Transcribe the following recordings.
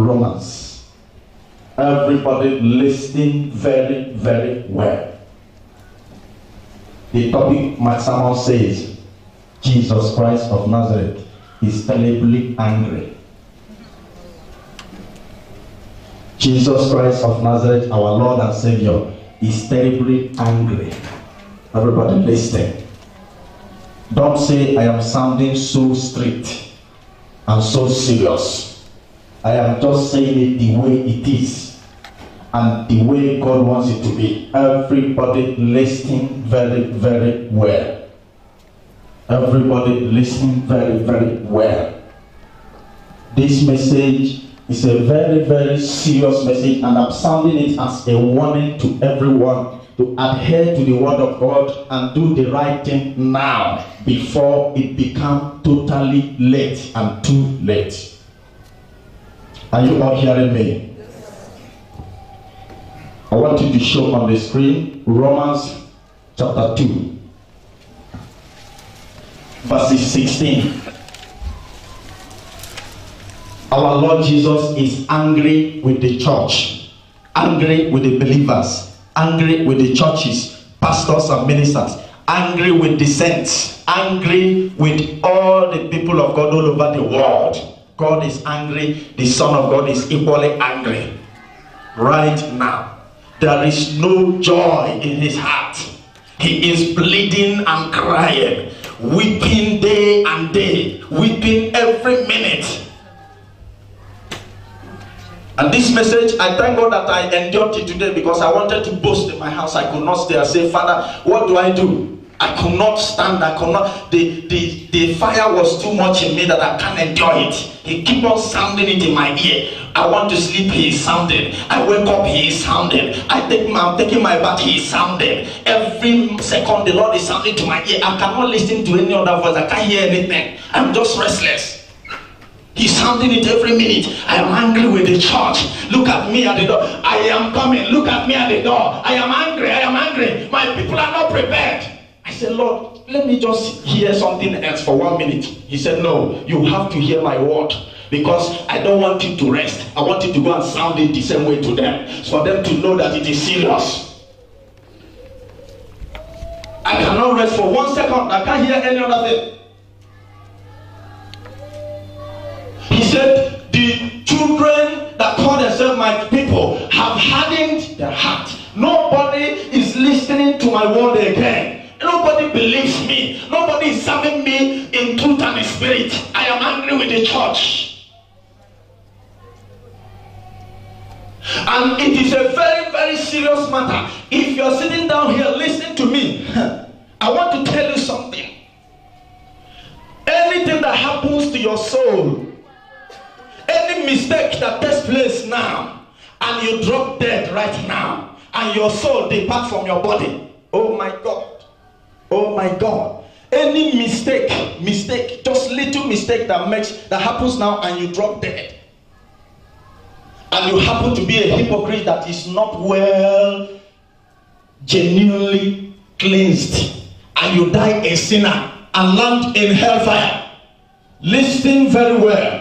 Romans. Everybody listening very, very well. The topic my sermon says, Jesus Christ of Nazareth is terribly angry. Jesus Christ of Nazareth, our Lord and Savior, is terribly angry. Everybody listen. Don't say I am sounding so strict and so serious. I am just saying it the way it is and the way God wants it to be. Everybody listening very, very well. Everybody listening very, very well. This message is a very, very serious message, and I'm sounding it as a warning to everyone to adhere to the word of God and do the right thing now before it becomes totally late and too late. Are you all hearing me? I want you to show on the screen Romans chapter 2, verses 16. Our Lord Jesus is angry with the church, angry with the believers, angry with the churches, pastors and ministers, angry with the saints, angry with all the people of God all over the world. God is angry. The Son of God is equally angry right now. There is no joy in his heart. He is bleeding and crying, weeping day and day, weeping every minute. And this message, I thank God that I endured it today, because I wanted to boast in my house. I could not stay and say, Father, what do I do? I could not stand. I could not. The fire was too much in me that I can't endure it. He keep on sounding it in my ear. I want to sleep, he is sounding. I wake up, he is sounding. I'm taking my bath, he is sounding. Every second, the Lord is sounding to my ear. I cannot listen to any other voice. I can't hear anything. I'm just restless. He's sounding it every minute. I am angry with the church. Look at me at the door. I am coming. Look at me at the door. I am angry. I am angry. My people are not prepared. I said, Lord, let me just hear something else for 1 minute. He said, no, you have to hear my word, because I don't want you to rest. I want you to go and sound it the same way to them, for them to know that it is serious. I cannot rest for 1 second. I can't hear any other thing. He said, the children that call themselves my people have hardened their heart. Nobody is listening to my word again. Nobody believes me. Nobody is serving me in truth and in spirit. I am angry with the church. And it is a very, very serious matter. If you're sitting down here listening to me, I want to tell you something. Anything that happens to your soul, any mistake that takes place now, and you drop dead right now, and your soul depart from your body, oh my God, oh my God, any mistake, just little mistake that happens now, and you drop dead, and you happen to be a hypocrite that is not well genuinely cleansed, and you die a sinner and land in hellfire, listen very well.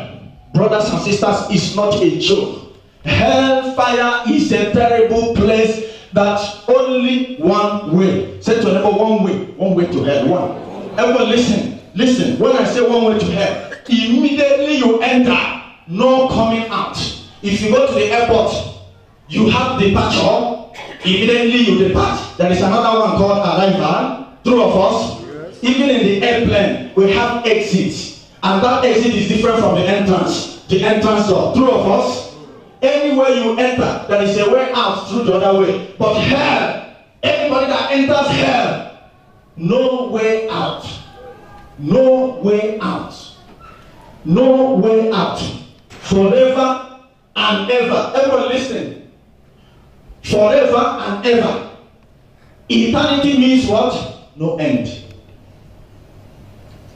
Brothers and sisters, it's not a joke. Hellfire is a terrible place that only one way. Say to another, one way to hell. One. Everyone listen. When I say one way to hell, immediately you enter, no coming out. If you go to the airport, you have departure, immediately you depart. There is another one called arrival. True of us. Yes. Even in the airplane, we have exits. And that exit is different from the entrance. The entrance door. True of us? Anywhere you enter, there is a way out through the other way. But hell, anybody that enters hell, no way out. No way out. No way out. Forever and ever. Everyone listen. Forever and ever. Eternity means what? No end.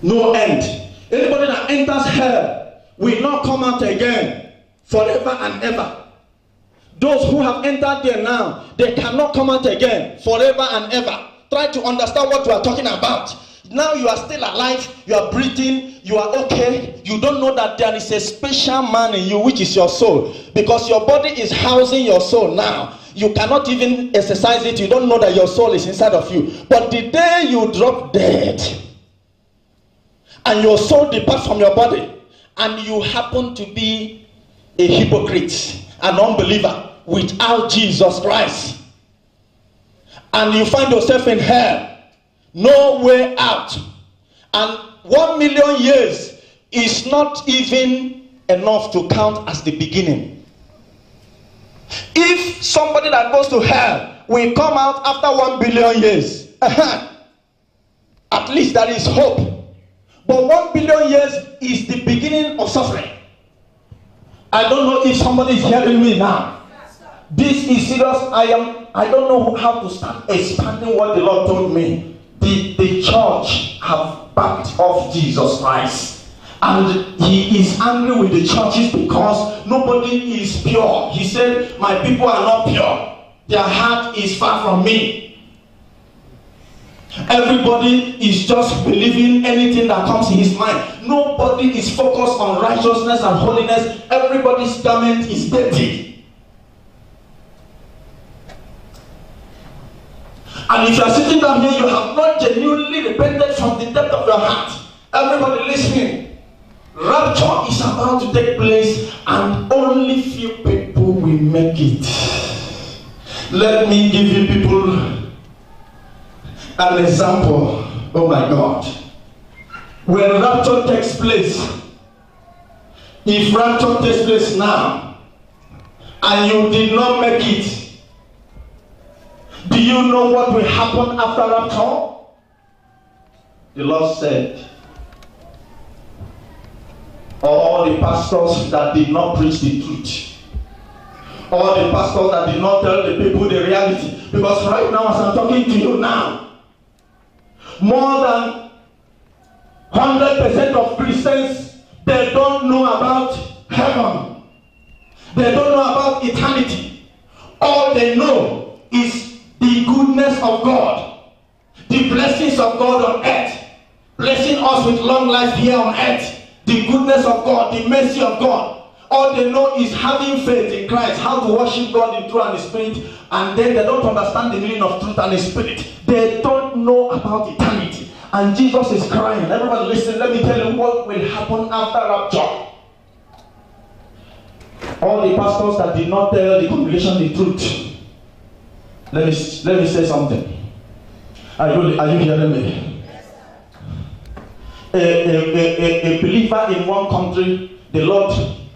No end. Anybody that enters hell will not come out again forever and ever. Those who have entered there now, they cannot come out again forever and ever. Try to understand what we are talking about. now you are still alive, you are breathing, you are okay. You don't know that there is a special man in you, which is your soul. Because your body is housing your soul now. You cannot even exercise it. You don't know that your soul is inside of you. But the day you drop dead, and your soul departs from your body, and you happen to be a hypocrite, an unbeliever, without Jesus Christ, and you find yourself in hell, no way out, and 1 million years is not even enough to count as the beginning. If somebody that goes to hell will come out after 1 billion years, at least there is hope. But 1 billion years is the beginning of suffering. I don't know if somebody is hearing me now. This is serious. I don't know how to start expanding what the Lord told me. The church have backed off Jesus Christ. And he is angry with the churches because nobody is pure. He said, my people are not pure. Their heart is far from me. Everybody is just believing anything that comes in his mind. Nobody is focused on righteousness and holiness. Everybody's garment is dirty. And if you are sitting down here, you have not genuinely repented from the depth of your heart. Everybody listening. Rapture is about to take place and only few people will make it. Let me give you people an example. Oh my God. When rapture takes place, if rapture takes place now and you did not make it, do you know what will happen after rapture? The Lord said, all the pastors that did not preach the truth, all the pastors that did not tell the people the reality, because right now as I'm talking to you now, more than 100% of Christians, they don't know about heaven. They don't know about eternity. All they know is the goodness of God, the blessings of God on earth, blessing us with long life here on earth. The goodness of God, the mercy of God. All they know is having faith in Christ, how to worship God in truth and in spirit, and then they don't understand the meaning of truth and the spirit. They don't know about eternity. And Jesus is crying. Everybody listen, let me tell you what will happen after rapture. All the pastors that did not tell the congregation the truth. Let me say something. Are you hearing me? A believer in one country, the Lord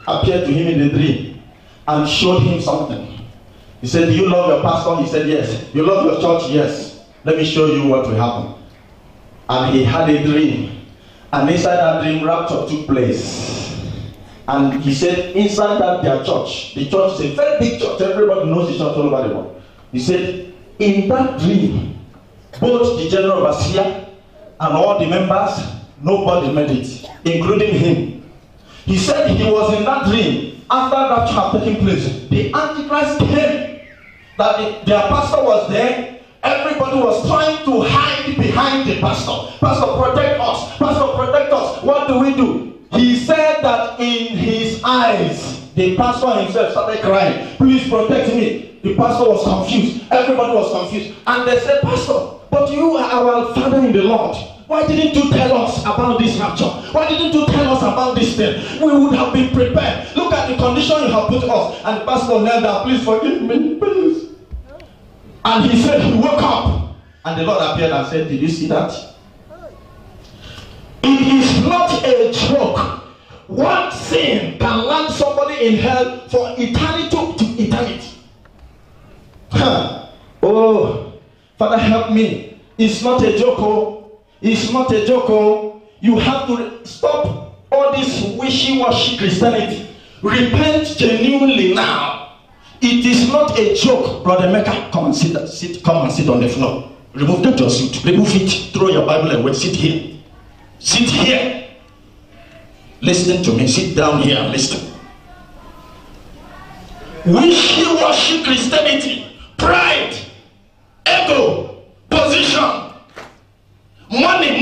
appeared to him in a dream and showed him something. He said, do you love your pastor? He said, yes. You love your church? Yes. Let me show you what will happen. And he had a dream. And inside that dream, rapture took place. And he said, inside that their church, the church is a very big church. Everybody knows the church all over the world. He said, in that dream, both the general overseer and all the members, nobody made it, including him. He said he was in that dream after rapture had taken place. The Antichrist came, that their pastor was there. Everybody was trying to hide behind the pastor. Pastor, protect us. Pastor, protect us. What do we do? He said that in his eyes, the pastor himself started crying, please protect me. The pastor was confused. Everybody was confused. And they said, Pastor, but you are our father in the Lord. Why didn't you tell us about this rapture? Why didn't you tell us about this thing? We would have been prepared. Look at the condition you have put us. And the pastor knelt down, please forgive me, please. And he said he woke up. And the Lord appeared and said, did you see that? It is not a joke. One sin can land somebody in hell for eternity to eternity. Oh, Father, help me. It's not a joke. Oh. It's not a joke. Oh. You have to stop all this wishy-washy Christianity. Repent genuinely now. It is not a joke. Brother Mecca, come and sit. Come and sit on the floor. Remove that your suit. Remove it. Throw your Bible away. Sit here. Sit here. Listen to me. Sit down here and listen. Wishy-washy Christianity, pride, ego, position, money,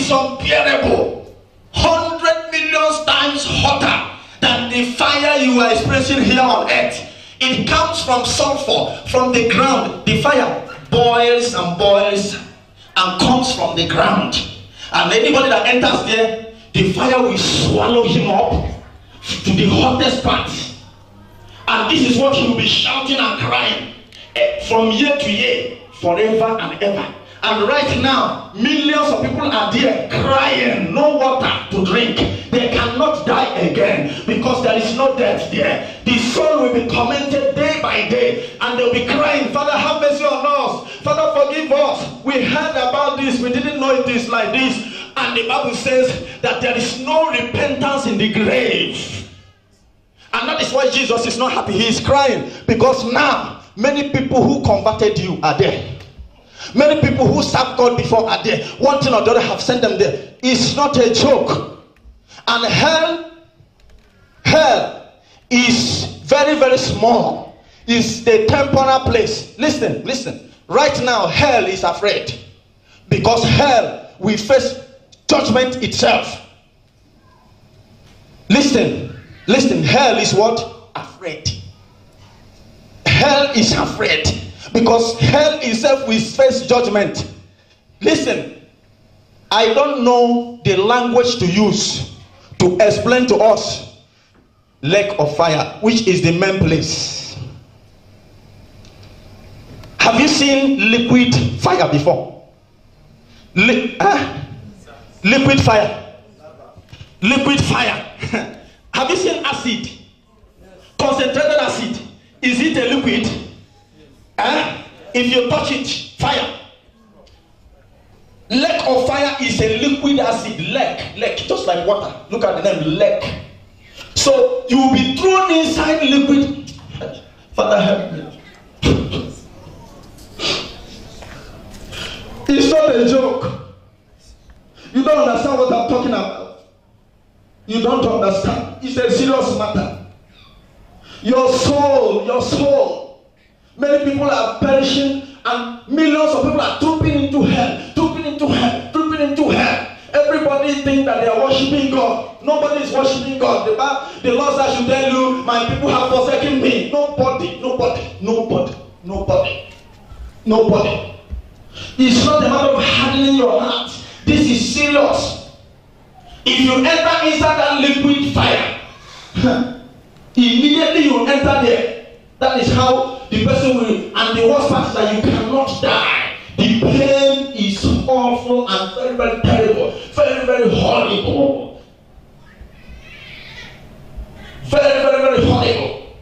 is unbearable, 100 million times hotter than the fire you are experiencing here on earth. It comes from sulfur, from the ground. The fire boils and boils and comes from the ground. And anybody that enters there, the fire will swallow him up to the hottest part. And this is what he will be shouting and crying from year to year, forever and ever. And right now, millions of people are there crying, no water to drink. They cannot die again because there is no death there. The soul will be tormented day by day, and they'll be crying, Father, have mercy on us. Father, forgive us. We heard about this. We didn't know it is like this. And the Bible says that there is no repentance in the grave. And that is why Jesus is not happy. He is crying because now many people who converted you are there. Many people who served God before are there. One thing or the other have sent them there. It's not a joke. And hell is very, very small. It's the temporal place. Listen. Right now, hell is afraid. Because hell will face judgment itself. Listen. Hell is what? Afraid. Hell is afraid. Because hell itself will face judgment. Listen, I don't know the language to use to explain to us lake of fire, which is the main place. Have you seen liquid fire before? Liquid fire. Liquid fire. Have you seen acid? Concentrated acid. Is it a liquid? If you touch it, fire. Lake of fire is a liquid acid. Lake, just like water. Look at the name, lake. So you will be thrown inside liquid. Father, help me. It's not a joke. You don't understand what I'm talking about. You don't understand. It's a serious matter. Your soul. Many people are perishing, and millions of people are trooping into hell. Everybody thinks that they are worshiping God. Nobody is worshiping God. The Lord said, I should tell you, my people have forsaken me. Nobody. It's not a matter of hardening your heart. This is serious. If you enter inside that liquid fire, immediately you enter there. That is how the person will, and the worst part is that you cannot die. The pain is awful and very, very terrible, very, very horrible. Very, very, very horrible.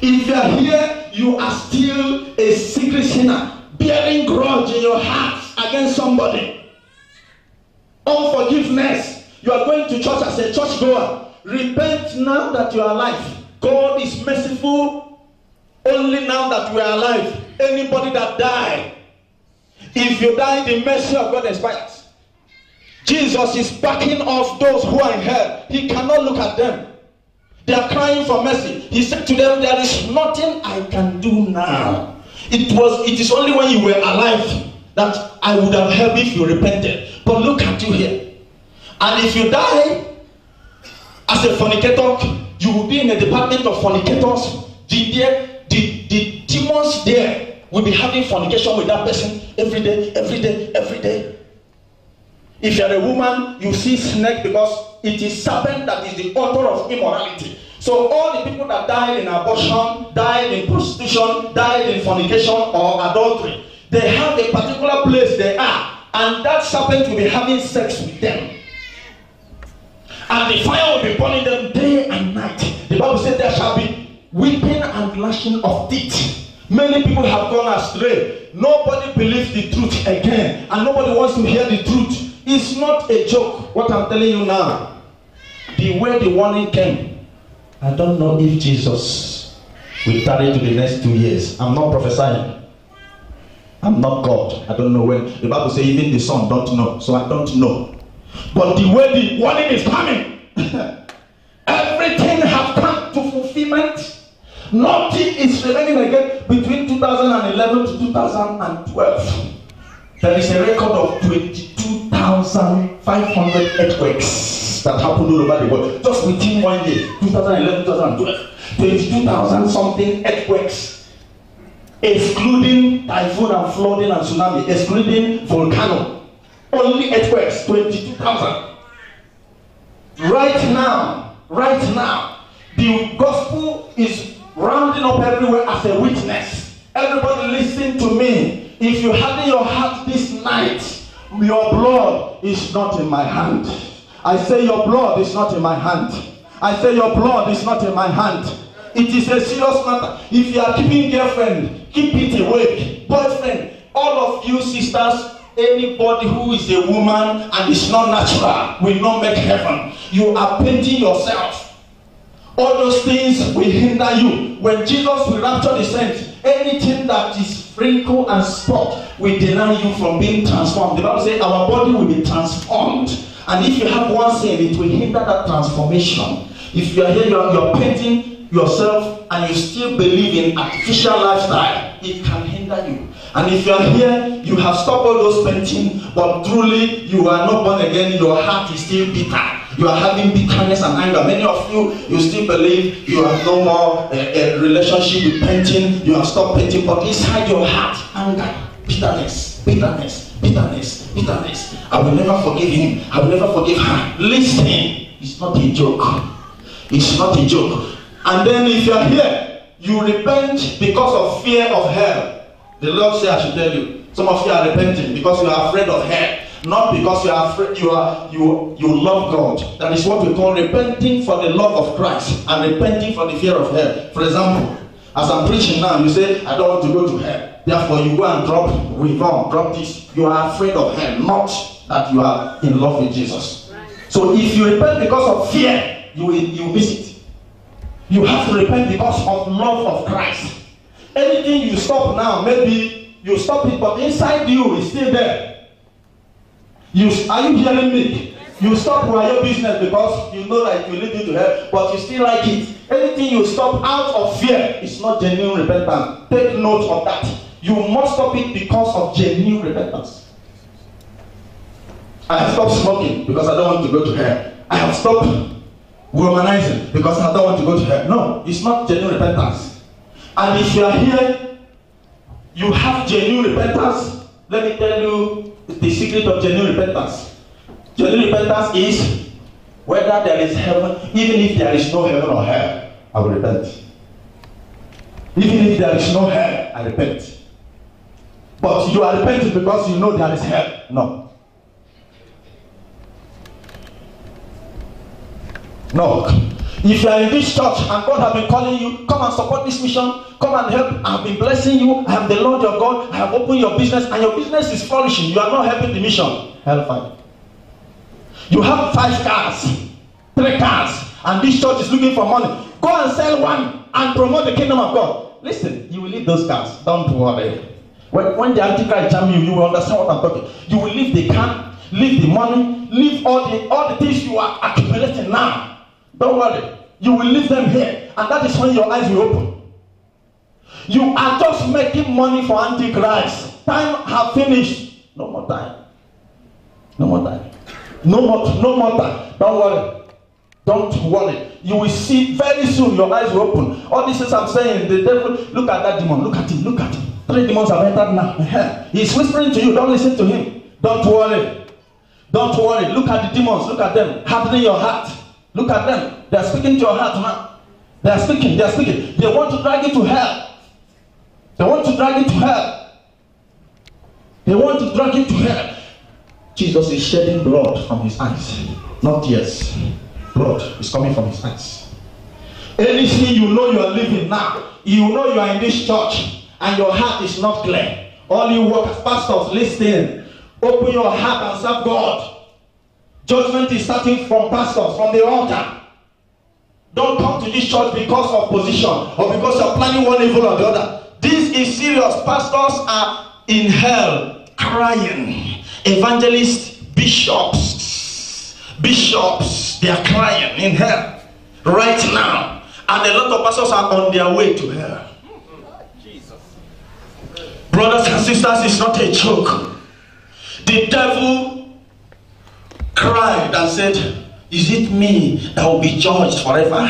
If you are here, you are still a secret sinner, bearing grudge in your heart against somebody. Unforgiveness. You are going to church as a church goer. Repent now that you are alive. God is merciful. Only now that we are alive. Anybody that died, if you die, the mercy of God expires. Jesus is backing off those who are in hell. He cannot look at them. They are crying for mercy. He said to them, there is nothing I can do now. It is only when you were alive that I would have helped if you repented. But look at you here. And if you die as a fornicator, you will be in a department of fornicators. The demons there will be having fornication with that person every day. If you are a woman, you see snake because it is serpent that is the author of immorality. So all the people that died in abortion, died in prostitution, died in fornication or adultery, they have a particular place they are, and that serpent will be having sex with them. And the fire will be burning them day and night. The Bible says there shall be weeping and gnashing of teeth. Many people have gone astray. Nobody believes the truth again, and nobody wants to hear the truth. It's not a joke what I'm telling you now. The way the warning came, I don't know if Jesus will tarry to the next 2 years. I'm not prophesying. I'm not God. I don't know when. The Bible says even the Son don't know, so I don't know. But the way the warning is coming, everything has come to fulfillment. Nothing is remaining again between 2011 to 2012. There is a record of 22,000 22,500 earthquakes that happened all over the world just within 1 year, 2011, 2012. 22,000 something earthquakes, excluding typhoon and flooding and tsunami, excluding volcano. Only earthquakes, 22,000. Right now, the gospel is rounding up everywhere as a witness. Everybody listen to me. If you harden your heart this night, your blood is not in my hand. I say your blood is not in my hand. I say your blood is not in my hand. It is a serious matter. If you are keeping girlfriend, keep it awake. Boyfriend, all of you sisters, anybody who is a woman and is not natural will not make heaven. You are painting yourself. All those things will hinder you. When Jesus will rapture the saints, anything that is wrinkle and spot will deny you from being transformed. The Bible says our body will be transformed. And if you have one sin, it will hinder that transformation. If you are here, you are painting yourself and you still believe in artificial lifestyle, it can hinder you. And if you are here, you have stopped all those painting, but truly you are not born again, your heart is still bitter. You are having bitterness and anger. Many of you, you still believe you have no more a relationship with painting. You have stopped painting, but inside your heart, anger, bitterness. I will never forgive him. I will never forgive her. Listen, it's not a joke. It's not a joke. And then if you are here, you repent because of fear of hell. The Lord said I should tell you. Some of you are repenting because you are afraid of hell. Not because you are afraid, you love God. That is what we call repenting for the love of Christ and repenting for the fear of hell. For example, as I'm preaching now, you say, I don't want to go to hell. Therefore, you go and drop this. You are afraid of hell, not that you are in love with Jesus. So if you repent because of fear, you miss it. You have to repent because of love of Christ. Anything you stop now, maybe you stop it, but inside you is still there. Are you hearing me? You stop your business because you know that it will lead you to hell, but you still like it. Anything you stop out of fear is not genuine repentance. Take note of that. You must stop it because of genuine repentance. I have stopped smoking because I don't want to go to hell. I have stopped womanizing because I don't want to go to hell. No, it's not genuine repentance. And if you are here, you have genuine repentance. Let me tell you the secret of genuine repentance. Genuine repentance is whether there is heaven, even if there is no heaven or hell, I will repent. Even if there is no hell, I repent. But you are repenting because you know there is hell. No. No. If you are in this church and God has been calling you, come and support this mission, come and help. I have been blessing you. I am the Lord your God. I have opened your business and your business is flourishing. You are not helping the mission. Hellfire. You have 5 cars, 3 cars, and this church is looking for money. Go and sell one and promote the kingdom of God. Listen, you will leave those cars. Don't worry. When the Antichrist jam you, you will understand what I'm talking. You will leave the car, leave the money, leave all the things you are accumulating now. Don't worry. You will leave them here. And that is when your eyes will open. You are just making money for Antichrist. Time have finished. No more time. No more time. No more time. Don't worry. Don't worry. You will see very soon your eyes will open. All these things I'm saying, the devil, look at that demon. Look at him. Look at him. 3 demons have entered now. He's whispering to you. Don't listen to him. Don't worry. Don't worry. Look at the demons. Look at them. Hardening your heart. Look at them. They are speaking to your heart now. They are speaking. They want to drag you to hell. They want to drag you to hell. They want to drag you to hell. Jesus is shedding blood from his eyes. Not tears. Blood is coming from his eyes. Anything you know you are living now, you know you are in this church and your heart is not clear. All you work as pastors, listen. Open your heart and serve God. Judgment is starting from pastors, from the altar. Don't come to this church because of position or because you're planning one evil or the other. This is serious. Pastors are in hell crying. Evangelists, bishops, they are crying in hell right now. And a lot of pastors are on their way to hell. Jesus. Brothers and sisters, it's not a joke. The devil and said, is it me that will be judged forever?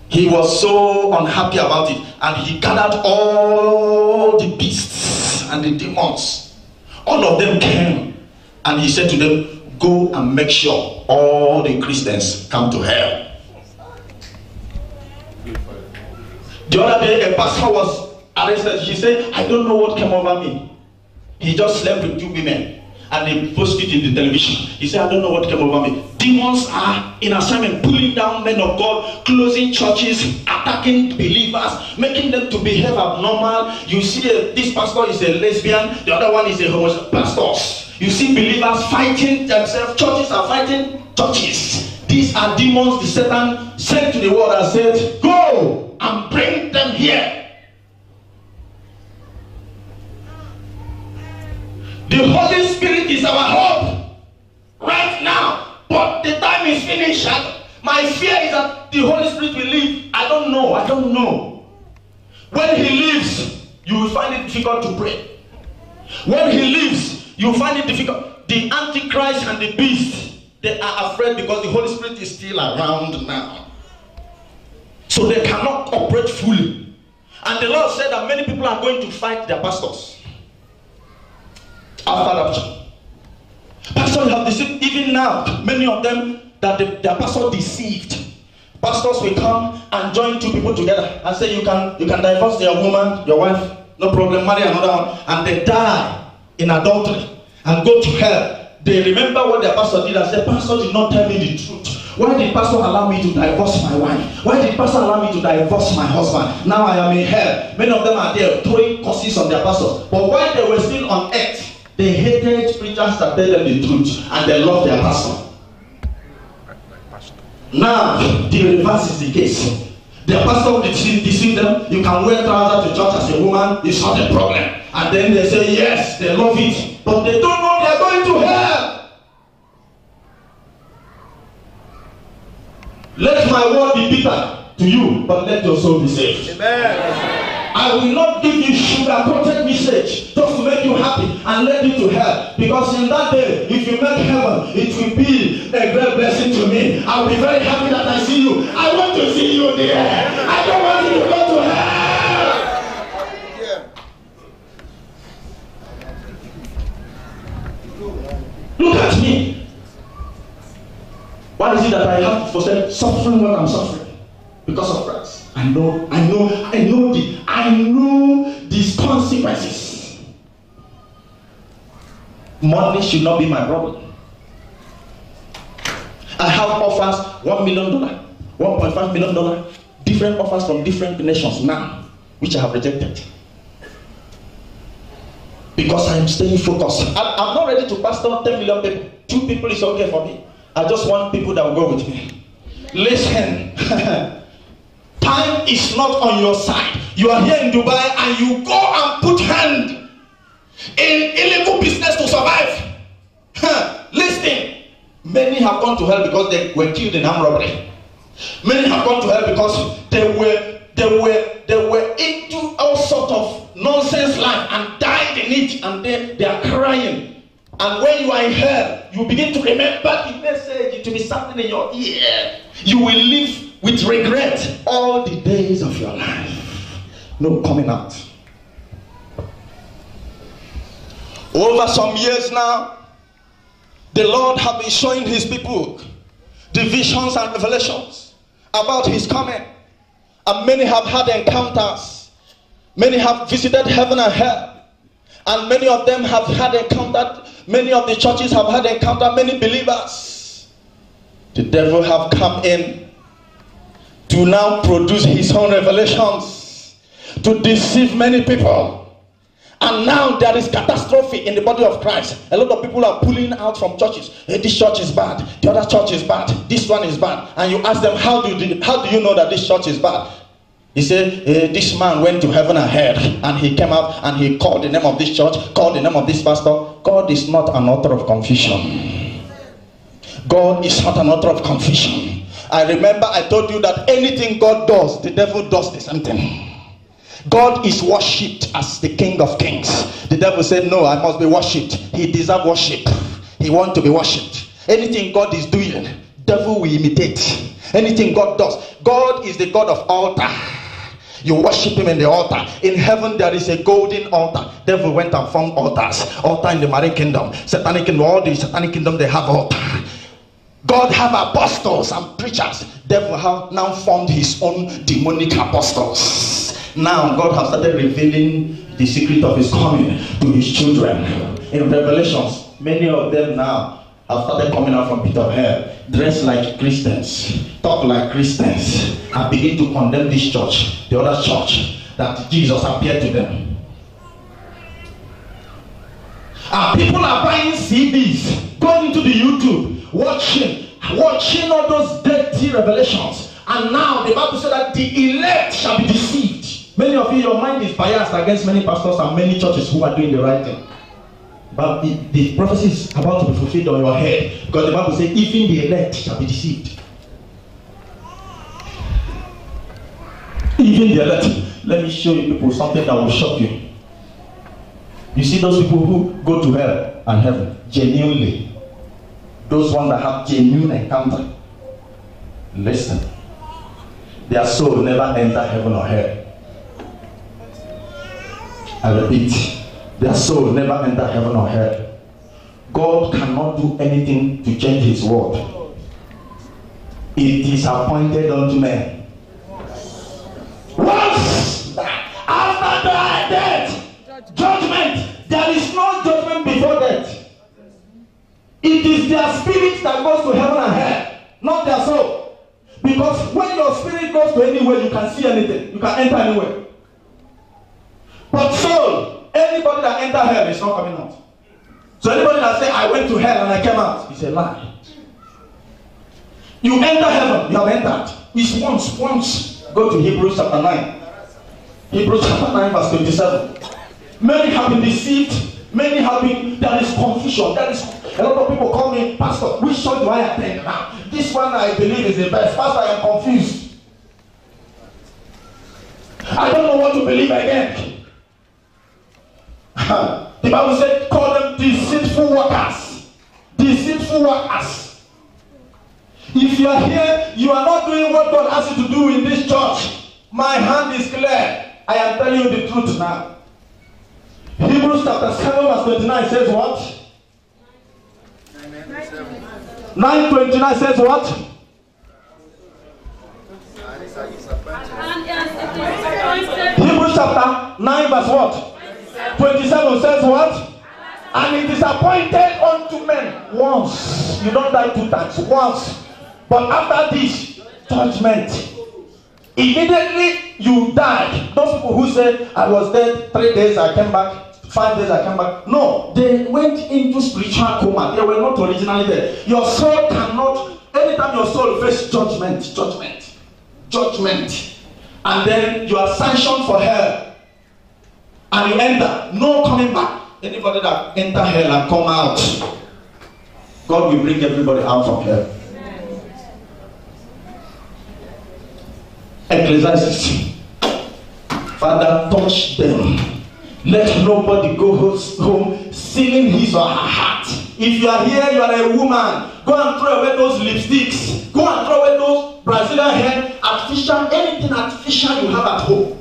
He was so unhappy about it, and he gathered all the beasts and the demons. All of them came, and he said to them, go and make sure all the Christians come to hell. The other day, a pastor was arrested. He said, I don't know what came over me. He just slept with 2 women. And they posted it in the television. He said, I don't know what came over me. Demons are in assignment, pulling down men of God, closing churches, attacking believers, making them to behave abnormal. You see, this pastor is a lesbian, the other one is a homosexual. Pastors. You see believers fighting themselves. Churches are fighting churches. These are demons the Satan sent to the world and said, go and bring them here. The Holy Spirit is our hope right now, but the time is finished. My fear is that the Holy Spirit will leave. I don't know. When he leaves, you will find it difficult to pray. When he leaves, you will find it difficult. The Antichrist and the beast, they are afraid because the Holy Spirit is still around now. So they cannot operate fully. And the Lord said that many people are going to fight their pastors. After rapture. Pastors have deceived. Even now, many of them that their pastor deceived. Pastors will come and join 2 people together and say you can divorce your woman, your wife, no problem, marry another one, and they die in adultery and go to hell. They remember what their pastor did and say, pastor did not tell me the truth. Why did pastor allow me to divorce my wife? Why did pastor allow me to divorce my husband? Now I am in hell. Many of them are there throwing curses on their pastors. But while they were still on earth, they hated preachers that tell them the truth, and they loved their pastor. Now, the reverse is the case. Their pastor will deceive them. You can wear trousers to church as a woman, it's not a problem. And then they say, yes, they love it. But they don't know they are going to hell. Let my word be bitter to you, but let your soul be saved. Amen. I will not give you sugar-coated message just to make you happy and lead you to hell. Because in that day, if you make heaven, it will be a great blessing to me. I will be very happy that I see you. I want to see you there. I don't want you to go to hell. Look at me. What is it that I have for suffering what I'm suffering? Because of Christ. I know these consequences. Money should not be my problem. I have offers, $1 million, $1.5 million, different offers from different nations now, which I have rejected. Because I am staying focused. I'm not ready to pastor 10 million people. 2 people is okay for me. I just want people that will go with me. Listen. Time is not on your side. You are here in Dubai and you go and put hand in illegal business to survive. Listen, many have gone to hell because they were killed in armed robbery. Many have gone to hell because they were into all sorts of nonsense life and died in it, and then they are crying. And when you are in hell, you begin to remember the message. It will be something in your ear. You will live with regret all the days of your life. No coming out. Over some years now, the Lord has been showing his people the visions and revelations about his coming. And many have had encounters. Many have visited heaven and hell. And many of them have had encounter. Many of the churches have had encounter. Many believers. The devil have come in to now produce his own revelations, to deceive many people. And now there is catastrophe in the body of Christ. A lot of people are pulling out from churches. Hey, this church is bad. The other church is bad. This one is bad. And you ask them, how do you know that this church is bad? He said, hey, this man went to heaven and hell, and he came out and he called the name of this church, called the name of this pastor. God is not an author of confusion. God is not an author of confusion. I remember I told you that anything God does, the devil does the same thing. God is worshipped as the King of Kings. The devil said, no, I must be worshipped. He deserves worship. He wants to be worshipped. Anything God is doing, devil will imitate. Anything God does. God is the God of altar. You worship him in the altar. In heaven there is a golden altar. Devil went and formed altars. Altar in the marine kingdom. Satanic kingdom. All the satanic kingdom, they have altar. God have apostles and preachers. Devil have now formed his own demonic apostles. Now God has started revealing the secret of his coming to his children. In Revelations, many of them now have started coming out from pit of hell, dressed like Christians, talk like Christians, and begin to condemn this church, the other church, that Jesus appeared to them. And people are buying CDs, going into the YouTube, watching all those dirty revelations. And now the Bible said that the elect shall be deceived. Many of you, your mind is biased against many pastors and many churches who are doing the right thing. But the prophecy is about to be fulfilled on your head. Because the Bible says, even the elect shall be deceived. Even the elect. Let me show you people something that will shock you. You see those people who go to hell and heaven, genuinely. Those ones that have genuine encounter. Listen. Their soul never enter heaven or hell. I repeat. Their soul never enter heaven or hell. God cannot do anything to change his word. It is appointed unto men. Once after death, judgment. There is no judgment before death. It is their spirit that goes to heaven and hell, not their soul. Because when your spirit goes to anywhere, you can see anything. You can enter anywhere. But soul, anybody that enter hell is not coming out. So anybody that say, I went to hell and I came out, it's a lie. You enter heaven, you have entered. It's once. Go to Hebrews chapter 9. Hebrews chapter 9 verse 27. Many have been deceived. Many have been, there is confusion. There is, a lot of people call me, Pastor, which church do I attend now? This one I believe is the best. Pastor, I am confused. I don't know what to believe again. The Bible said, call them deceitful workers. Deceitful workers. If you are here, you are not doing what God asks you to do in this church. My hand is clear. I am telling you the truth now. Hebrews chapter 7 verse 29 says what? 9:29 says what? Hebrews chapter 9 verse what? 27 says what? And it is appointed unto men once. You don't die 2 times. Once. But after this, judgment. Immediately you died. Those people who say, I was dead 3 days, I came back. 5 days, I came back. No, they went into spiritual coma. They were not originally there. Your soul cannot, anytime your soul faces judgment. And then you are sanctioned for hell. And you enter, no coming back. Anybody that enter hell and come out, God will bring everybody out from hell. Ecclesiastes. Father, touch them. Let nobody go home sealing his or her heart. If you are here, you are a woman, go and throw away those lipsticks. Go and throw away those Brazilian hair, artificial, anything artificial you have at home.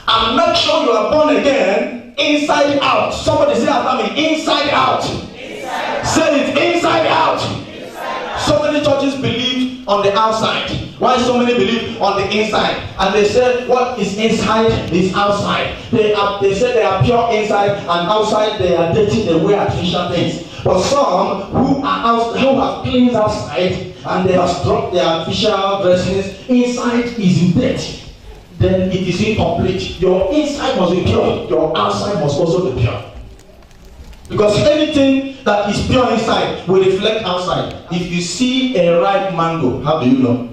And make sure you are born again, inside out. Somebody say after me, inside out. Inside. Say it, inside out. Inside out. So many churches believe on the outside. Why so many believe on the inside? And they say what is inside is outside. They say they are pure inside, and outside they are dirty, they wear artificial things. But some who have cleansed outside and they have dropped their artificial dressings, inside is dirty. Then it is incomplete. Your inside must be pure. Your outside must also be pure. Because anything that is pure inside will reflect outside. If you see a ripe mango, how do you know?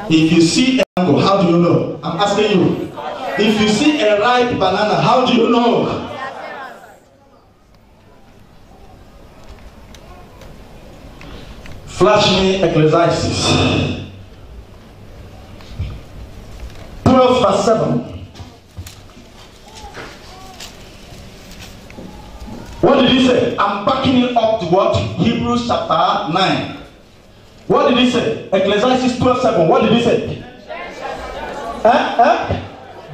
If you see a mango, how do you know? I'm asking you. If you see a ripe banana, how do you know? Flash me Ecclesiastes 12 verse 7. What did he say? I'm backing it up to what? Hebrews chapter 9. What did he say? Ecclesiastes 12:7. What did he say?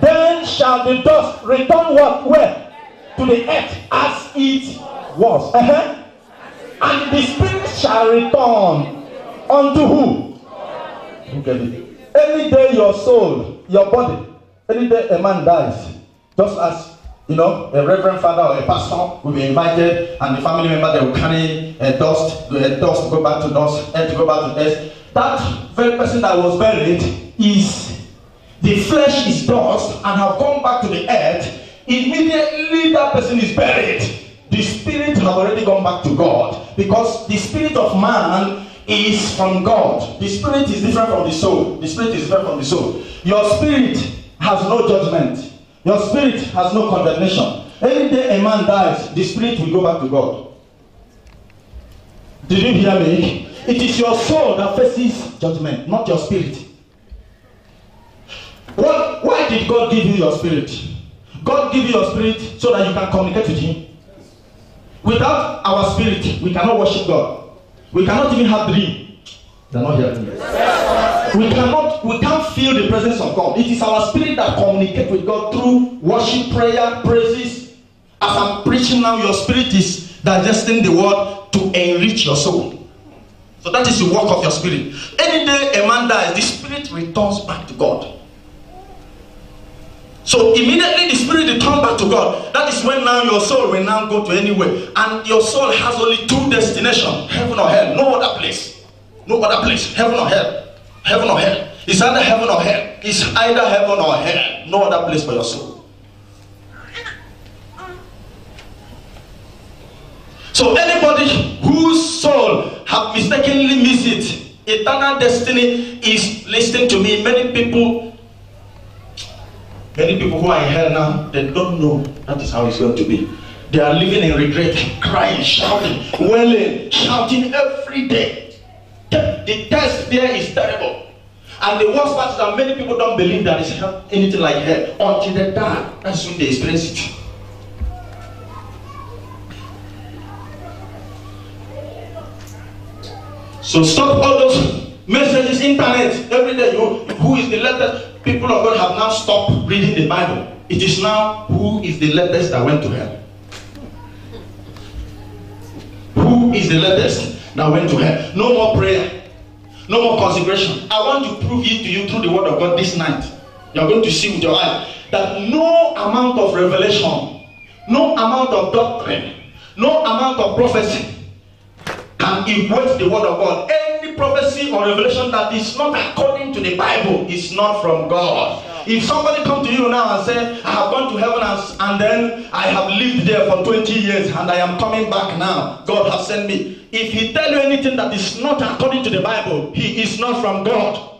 Then shall the dust return what? Where? To the earth as it was. And the spirit shall return unto who? Okay. Any day your soul, your body, any day a man dies, just as a reverend father or a pastor will be invited, and the family member, they will carry a dust to go back to dust, earth to go back to earth. That very person that was buried is, the flesh is dust and have gone back to the earth. Immediately that person is buried. The spirit have already gone back to God, because the spirit of man is from God. The spirit is different from the soul. The spirit is different from the soul. Your spirit has no judgment. Your spirit has no condemnation. Any day a man dies, the spirit will go back to God. Did you hear me? It is your soul that faces judgment, not your spirit. Why did God give you your spirit? God give you your spirit so that you can communicate with Him. Without our spirit, we cannot worship God. We cannot even have dream. They're not hearing me. We can't feel the presence of God. It is our spirit that communicates with God through worship, prayer, praises. As I'm preaching now, your spirit is digesting the word to enrich your soul. So that is the work of your spirit. Any day a man dies, the spirit returns back to God. So immediately the spirit returns back to God. That is when now your soul will now go to anywhere. And your soul has only two destinations: heaven or hell. No other place. No other place. Heaven or hell. Heaven or hell. It's either heaven or hell. It's either heaven or hell. No other place for your soul. So anybody whose soul have mistakenly missed it, eternal destiny, is listening to me. Many people who are in hell now, they don't know that is how it's going to be. They are living in regret, crying, shouting, wailing, shouting every day. The test there is terrible. And the worst part is that many people don't believe there is anything like hell until they die. That's when they experience it. So stop all those messages, internet, every day. Who is the latest? People of God have now stopped reading the Bible. It is now who is the latest that went to hell. Who is the latest that went to hell? No more prayer. No more consecration. I want to prove it to you through the word of God this night. You are going to see with your eyes that no amount of revelation, no amount of doctrine, no amount of prophecy can equate the word of God. Any prophecy or revelation that is not according to the Bible is not from God. If somebody come to you now and say, I have gone to heaven and then I have lived there for 20 years and I am coming back now, God has sent me. If he tell you anything that is not according to the Bible, he is not from God.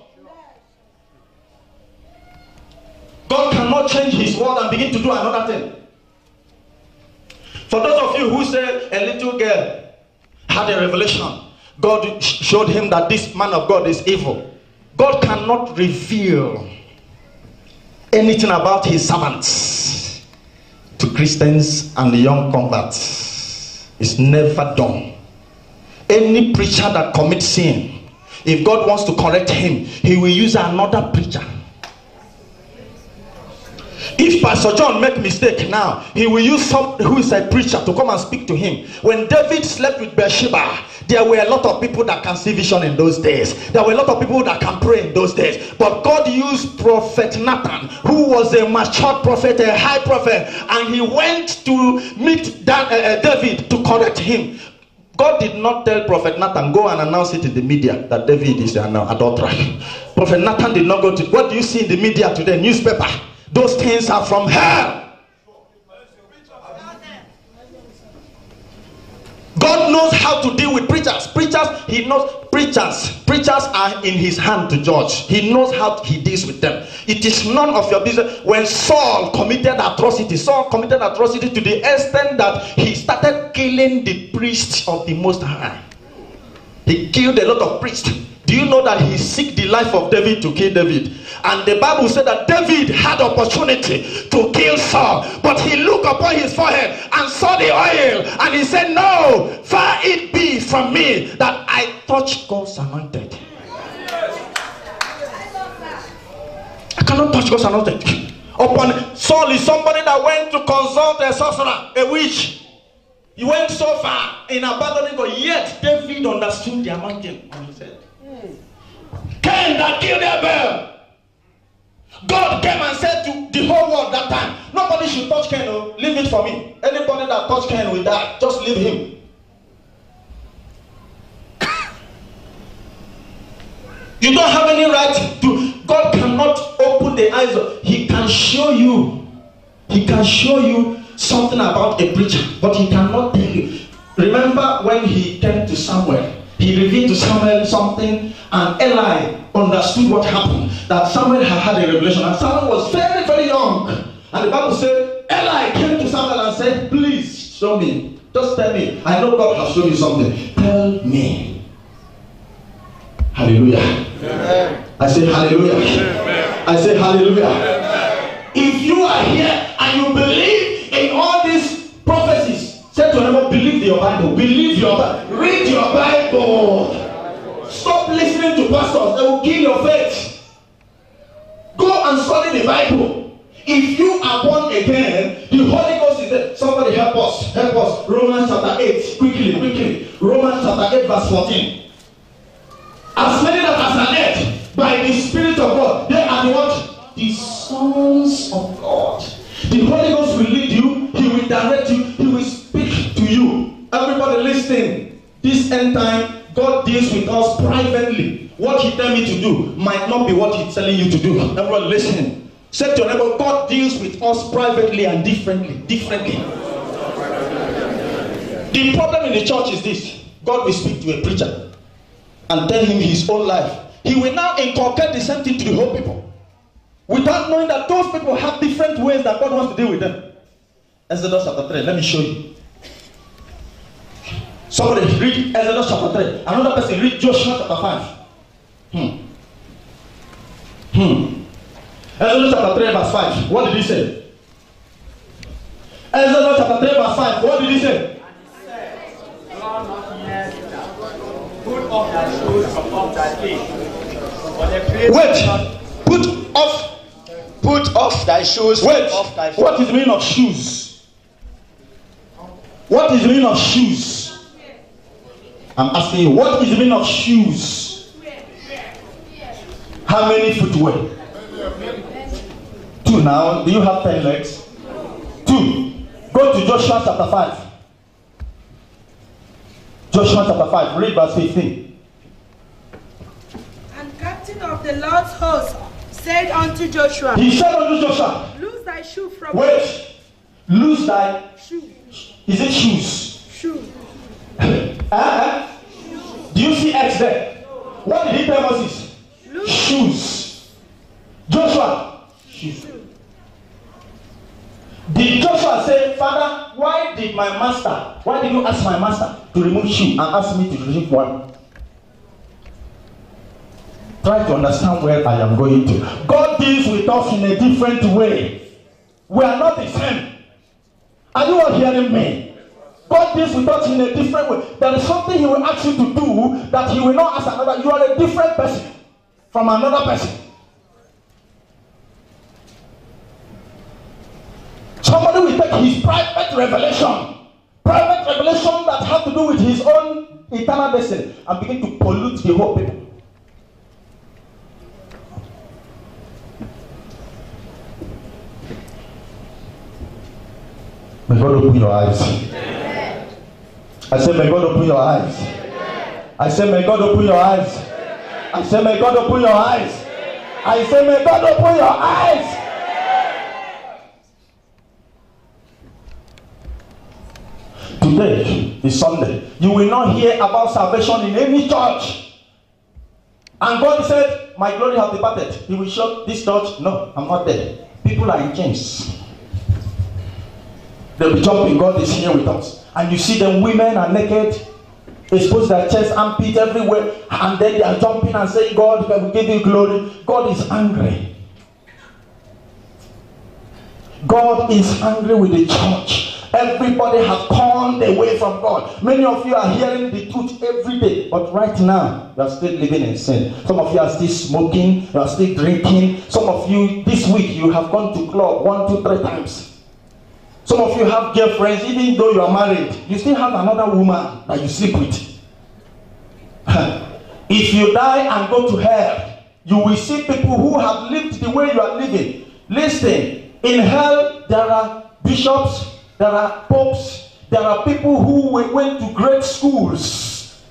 God cannot change his word and begin to do another thing. For those of you who say a little girl had a revelation, God showed him that this man of God is evil. God cannot reveal anything about his servants to Christians and the young converts. It's never done. Any preacher that commits sin, if God wants to correct him, he will use another preacher. If Pastor John make mistake now, he will use some who is a preacher to come and speak to him. When David slept with Bathsheba, there were a lot of people that can see vision in those days. There were a lot of people that can pray in those days. But God used Prophet Nathan, who was a matured prophet, a high prophet, and he went to meet David to correct him. God did not tell Prophet Nathan, go and announce it in the media that David is an adulterer. Prophet Nathan did not go to, what do you see in the media today? Newspaper. Those things are from hell. God knows how to deal with preachers. He knows preachers are in his hand to judge. He knows how he deals with them. It is none of your business. When Saul committed atrocity to the extent that he started killing the priests of the Most High. He killed a lot of priests. Do you know that he seek the life of David to kill David? And the Bible said that David had opportunity to kill Saul, but he looked upon his forehead and saw the oil, and he said, no, far it be from me that I touch God's anointed. I cannot touch God's anointed. Upon Saul is somebody that went to consult a sorcerer, a witch. He went so far in abandoning God, yet David understood the anointing, and he said, Cain that killed Abel. God came and said to the whole world that time, nobody should touch Cain. Oh, leave it for me. Anybody that touch Cain will die. Just leave him. You don't have any right to. God cannot open the eyes of. He can show you. He can show you something about a preacher, but he cannot tell you. Remember when he came to Samuel, he revealed to Samuel something, and Eli understood what happened. That Samuel had a revelation, and Samuel was very, very young. And the Bible said, Eli came to Samuel and said, please show me. Just tell me. I know God has shown you something. Tell me. Hallelujah. Amen. I say hallelujah. Amen. I say hallelujah. Amen. If you are here and you believe in all these prophecies, say to them, believe your Bible. Believe your Bible. Read your Bible. Stop listening to pastors. They will kill your faith. Go and study the Bible. If you are born again, the Holy Ghost is there. Somebody help us. Help us. Romans chapter 8. Quickly. Romans chapter 8 verse 14. As many that are led by the Spirit of God, they are the what? The sons of God. The Holy Ghost will lead you. He will direct you. He will speak to you. Everybody listen. This end time, God deals with us privately. What he tells me to do might not be what he's telling you to do. Everyone listen. Say to your neighbor, God deals with us privately and differently. The problem in the church is this. God will speak to a preacher and tell him his own life. He will now inculcate the same thing to the whole people, without knowing that those people have different ways that God wants to deal with them. Exodus chapter 3. Let me show you. Somebody read Exodus chapter 3. Another person read Joshua chapter 5. Exodus chapter 3 verse 5. What did he say? Exodus chapter 3 verse 5. What did he say? Put off thy shoes from off thy feet. Wait. Put off thy shoes from off thy feet. What is the meaning of shoes? What is the meaning of shoes? I'm asking you, what is the meaning of shoes? How many footwear? 2 now. Do you have 10 legs? 2. Go to Joshua chapter 5. Joshua chapter 5, read verse 15. And captain of the Lord's host said unto Joshua, he said unto Joshua, loose thy shoe from wait, loose thy shoe. Is it shoes? Shoe. Do you see X there? What did he tell Moses? Loose. Shoes. Joshua, shoes. Did Joshua say, Father, why did you ask my master to remove shoe and ask me to remove one? Try to understand where I am going to. God deals with us in a different way. We are not the same. Are you all hearing me? God deals with us in a different way. There is something he will ask you to do that he will not ask another. You are a different person from another person. Somebody will take his private revelation that has to do with his own eternal destiny, and begin to pollute the whole people. May God open your eyes. Amen. I say, may God open your eyes. Amen. I say, may God open your eyes. Amen. I say, may God open your eyes. Amen. I say, may God open your eyes. Today is Sunday. You will not hear about salvation in any church. And God said, my glory has departed. He will show this church. No, I'm not there. People are in chains. They'll be jumping. God is here with us. And you see them, women are naked. Expose their chest, armpit everywhere, and then they are jumping and saying, God, we give you glory. God is angry. God is angry with the church. Everybody has turned away from God. Many of you are hearing the truth every day, but right now you are still living in sin. Some of you are still smoking, you are still drinking. Some of you this week you have gone to club 1, 2, 3 times. Some of you have girlfriends, even though you are married, you still have another woman that you sleep with. If you die and go to hell, you will see people who have lived the way you are living. Listen, in hell there are bishops, there are popes, there are people who went to great schools,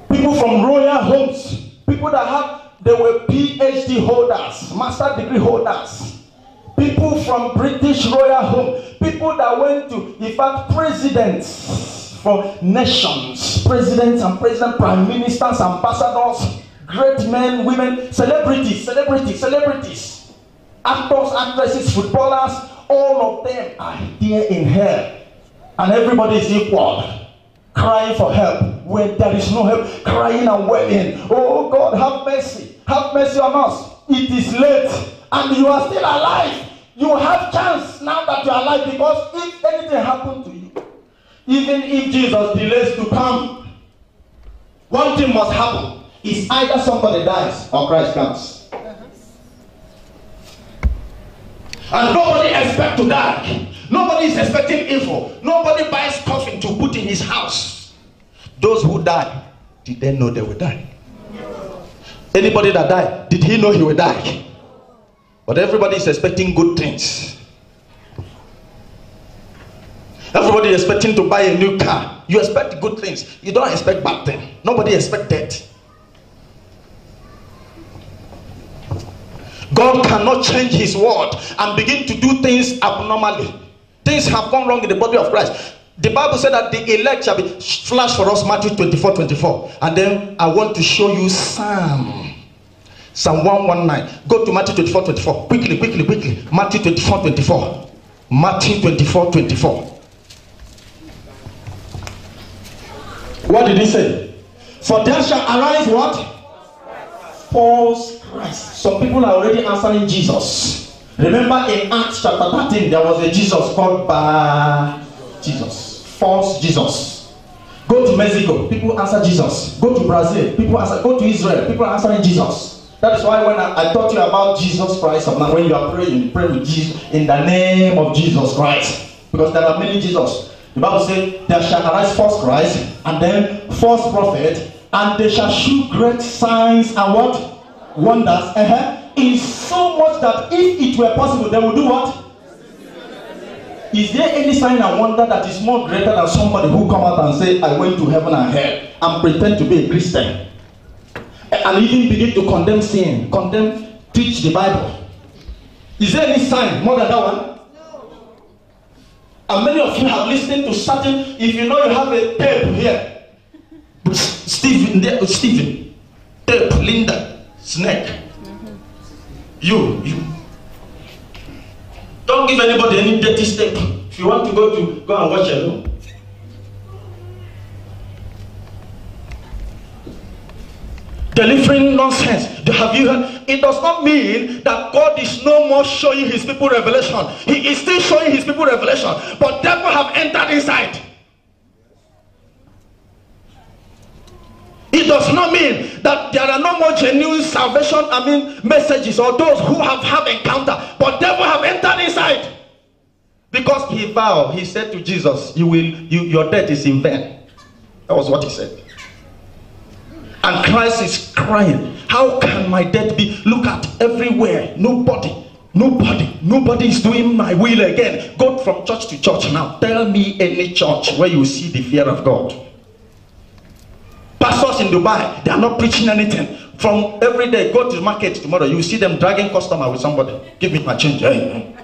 people from royal homes, people that they were PhD holders, master degree holders, people from British royal home, people that went to, in fact, presidents from nations, presidents and president, prime ministers, ambassadors, great men, women, celebrities, actors, actresses, footballers. All of them are there in hell, and everybody is equal, crying for help when there is no help, crying and wailing. Oh God, have mercy on us. It is late and you are still alive. You have chance now that you are alive, because if anything happened to you, even if Jesus delays to come, one thing must happen. Is either somebody dies or Christ comes. And nobody expects to die. Nobody is expecting evil. Nobody buys coffin to put in his house. Those who die, did they know they will die? Anybody that died, did he know he will die? But everybody is expecting good things. Everybody is expecting to buy a new car. You expect good things. You don't expect bad things. Nobody expects death. God cannot change his word and begin to do things abnormally. Things have gone wrong in the body of Christ. The Bible said that the elect shall be flash for us, Matthew 24:24. And then I want to show you Psalm 119. Go to Matthew 24:24. Quickly. Matthew 24:24. Matthew 24:24. What did he say? For there shall arise what? False Christ. Some people are already answering Jesus. Remember in Acts chapter 13, there was a Jesus called Jesus. False Jesus. Go to Mexico, people answer Jesus. Go to Brazil, people answer. Go to Israel, people are answering Jesus. That is why when I taught you about Jesus Christ, when you are praying, pray with Jesus in the name of Jesus Christ. Because there are many Jesus. The Bible says, there shall arise false Christ, and then false prophet, and they shall shew great signs and what? Wonders. In so much that if it were possible, they will do what? Is there any sign and wonder that is more greater than somebody who come out and say, I went to heaven and hell, and pretend to be a Christian, and even begin to condemn sin, teach the Bible? Is there any sign more than that one? No. And many of you have listened to certain, if you know you have a tape here, Stephen, tape, Linda, snake. You. Don't give anybody any dirty step. If you want to go and watch alone. Delivering nonsense. Have you heard? It does not mean that God is no more showing his people revelation. He is still showing his people revelation. But devil have entered inside. It does not mean that there are no more genuine salvation, messages, or those who have encounter, but devil have entered inside. Because he vowed, he said to Jesus, your death is in vain. That was what he said. And Christ is crying, how can my death be? Look at everywhere, nobody is doing my will again. Go from church to church now. Tell me any church where you see the fear of God. Pastors in Dubai, they are not preaching anything. From every day, go to the market tomorrow, you will see them dragging customer with somebody. Give me my change. And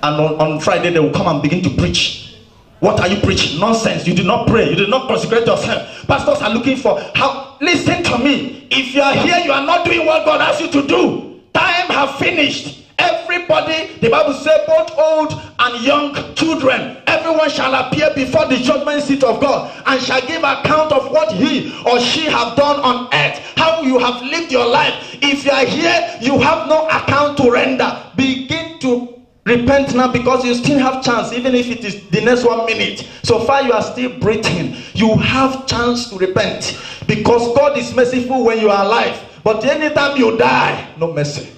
on Friday, they will come and begin to preach. What are you preaching? Nonsense. You did not pray. You did not consecrate yourself. Pastors are looking for how. Listen to me. If you are here, you are not doing what God asked you to do. Time have finished. Everybody, the Bible says, both old and young children, everyone shall appear before the judgment seat of God and shall give account of what he or she have done on earth, how you have lived your life. If you are here, you have no account to render. Begin to repent now, because you still have chance, even if it is the next 1 minute. So far you are still breathing. You have chance to repent, because God is merciful when you are alive. But anytime you die, no mercy.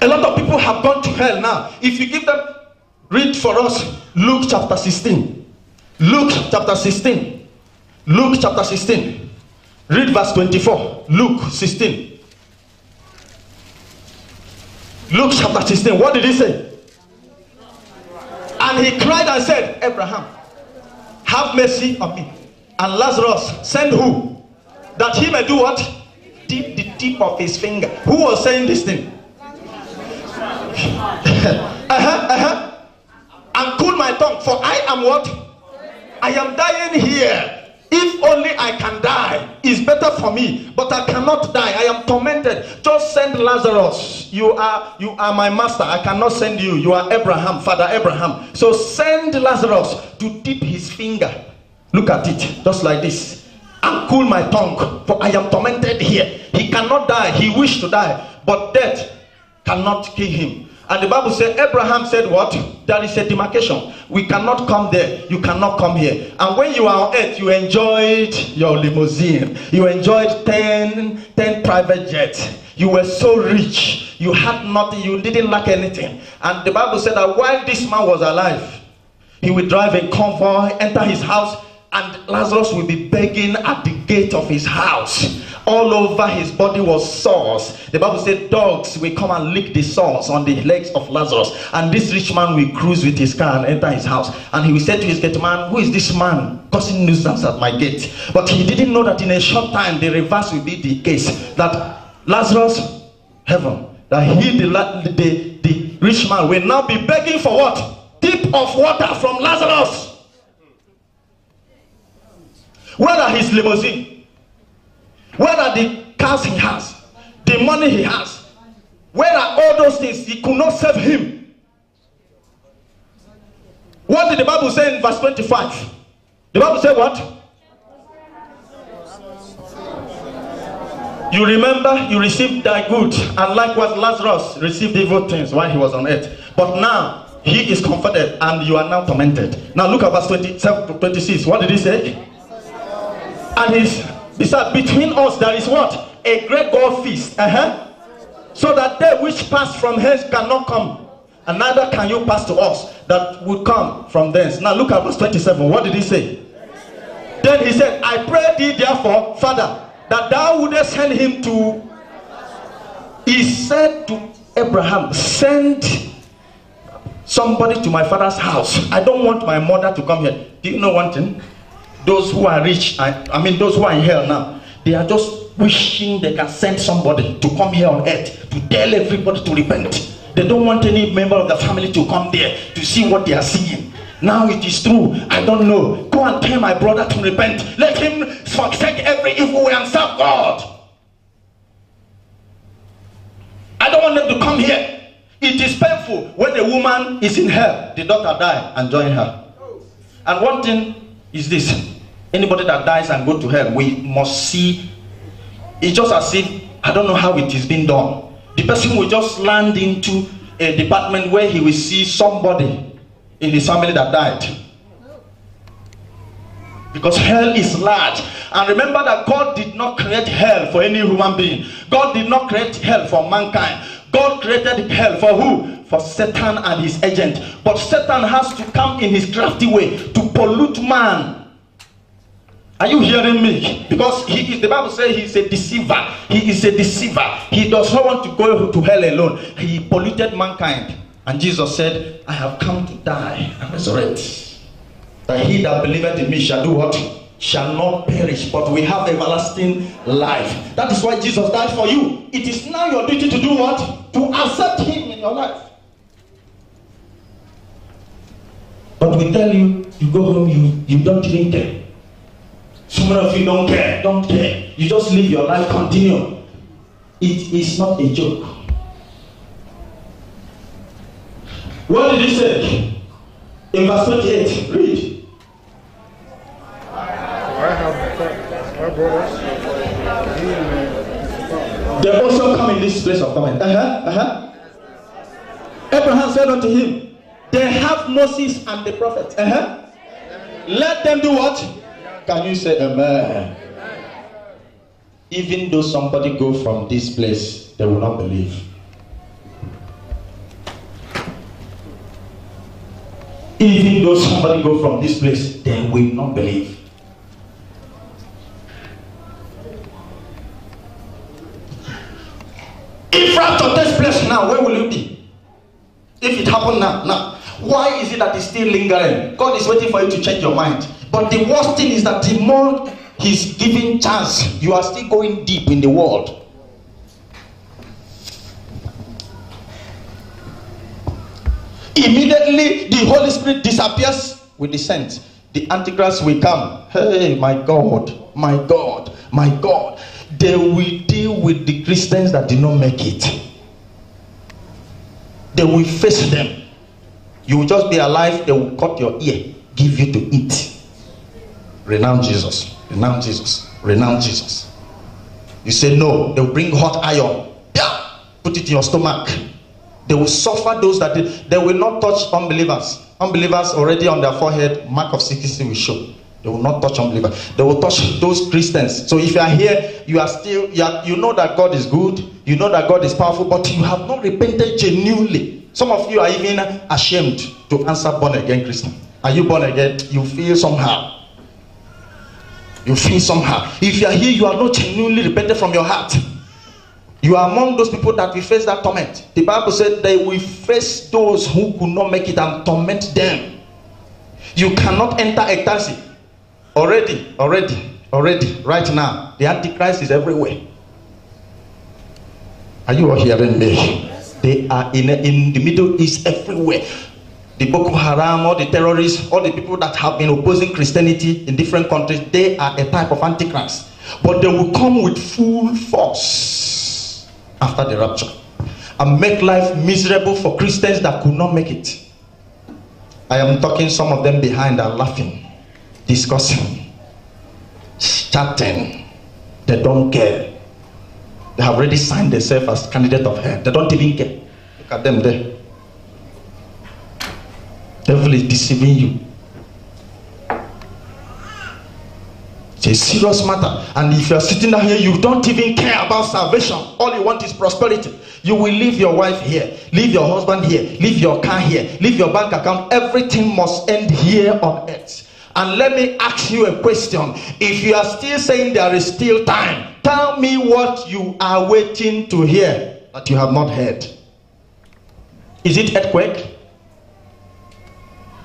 A lot of people have gone to hell now. If you give them, read for us Luke chapter 16. Luke chapter 16. Luke chapter 16. Read verse 24. Luke 16. Luke chapter 16. What did he say? And he cried and said, Abraham, have mercy on me. And Lazarus, send who? That he may do what? Dip the tip of his finger. Who was saying this thing? And cool my tongue, for I am what? I am dying here. If only I can die, it's better for me. But I cannot die. I am tormented. Just send Lazarus. You are my master. I cannot send you. You are Abraham, Father Abraham. So send Lazarus to dip his finger. Look at it, just like this. And cool my tongue, for I am tormented here. He cannot die. He wished to die, but death cannot kill him. And the Bible said, Abraham said what? There is a demarcation. We cannot come there. You cannot come here. And when you are on earth, you enjoyed your limousine. You enjoyed 10 private jets. You were so rich. You had nothing. You didn't lack anything. And the Bible said that while this man was alive, he would drive a convoy, enter his house, and Lazarus will be begging at the gate of his house. All over his body was sores. The Bible said dogs will come and lick the sores on the legs of Lazarus. And this rich man will cruise with his car and enter his house. And he will say to his gate man, who is this man causing nuisance at my gate? But he didn't know that in a short time the reverse will be the case. That Lazarus, heaven, that he, the rich man, will now be begging for what? Dip of water from Lazarus. Where are his limousine? Where are the cars he has? The money he has? Where are all those things? He could not save him. What did the Bible say in verse 25? The Bible said what? You remember, you received thy good, and likewise Lazarus received evil things while he was on earth. But now he is comforted, and you are now tormented. Now look at verse 27 to 26. What did he say? And besides, between us there is what? A great God feast. So that they which pass from hence cannot come, and neither can you pass to us that would come from thence. Now look at verse 27. What did he say? Then he said, I pray thee therefore, Father, that thou wouldest send him to. He said to Abraham, send somebody to my father's house. I don't want my mother to come here. Do you know one thing? Those who are rich, I mean those who are in hell now, they are just wishing they can send somebody to come here on earth to tell everybody to repent. They don't want any member of the family to come there to see what they are seeing. Now it is true. I don't know. Go and tell my brother to repent. Let him forsake every evil way and serve God. I don't want them to come here. It is painful when a woman is in hell, the daughter die and join her. And one thing is this. Anybody that dies and go to hell, we must see. It's just as if, I don't know how it is being done. The person will just land into a department where he will see somebody in his family that died. Because hell is large. And remember that God did not create hell for any human being. God did not create hell for mankind. God created hell for who? For Satan and his agent. But Satan has to come in his crafty way to pollute man. Are you hearing me? Because he is, the Bible says he's a deceiver. He is a deceiver. He does not want to go to hell alone. He polluted mankind. And Jesus said, I have come to die and resurrect. That he that believeth in me shall do what? Shall not perish, but we have everlasting life. That is why Jesus died for you. It is now your duty to do what? To accept him in your life. But we tell you, you go home, you don't even care. Some of you don't care, don't care. You just live your life, continue. It is not a joke. What did he say? In verse 28, read. They also come in this place of comment. Abraham said unto him, they have Moses and the prophets. Let them do what? Can you say amen? Even though somebody go from this place, they will not believe. Even though somebody go from this place, they will not believe. If rapture takes place now, where will you be? If it happened now. Why is it that it's still lingering? God is waiting for you to change your mind. But the worst thing is that the more He's giving chance, you are still going deep in the world. Immediately the Holy Spirit disappears with the saints. The Antichrist will come. Hey, my God. They will deal with the Christians that did not make it. They will face them. You will just be alive. They will cut your ear, give you to eat. Renounce Jesus. Renounce Jesus. Renounce Jesus. You say no. They will bring hot iron. Yeah. Put it in your stomach. They will suffer those that they will not touch unbelievers. Unbelievers already on their forehead, mark of secrecy will show. They will not touch unbelievers. They will touch those Christians. So if you are here, you are still, you know that God is good, you know that God is powerful, but you have not repented genuinely. Some of you are even ashamed to answer born again Christian. Are you born again? You feel somehow. You feel somehow. If you are here, you are not genuinely repented from your heart. You are among those people that will face that torment. The Bible said they will face those who could not make it and torment them. You cannot enter ecstasy. Already, right now, the Antichrist is everywhere. Are you all hearing me? They are in the Middle East everywhere. The Boko Haram, all the terrorists, all the people that have been opposing Christianity in different countries, they are a type of Antichrist. But they will come with full force after the rapture and make life miserable for Christians that could not make it. I am talking some of them behind and laughing, discussing, chatting. They don't care. They have already signed themselves as candidate of hell. They don't even care. Look at them there. Devil is deceiving you. It's a serious matter. And if you are sitting down here, you don't even care about salvation. All you want is prosperity. You will leave your wife here, leave your husband here, leave your car here, leave your bank account. Everything must end here on earth. And let me ask you a question. If you are still saying there is still time, tell me what you are waiting to hear that you have not heard. Is it earthquake?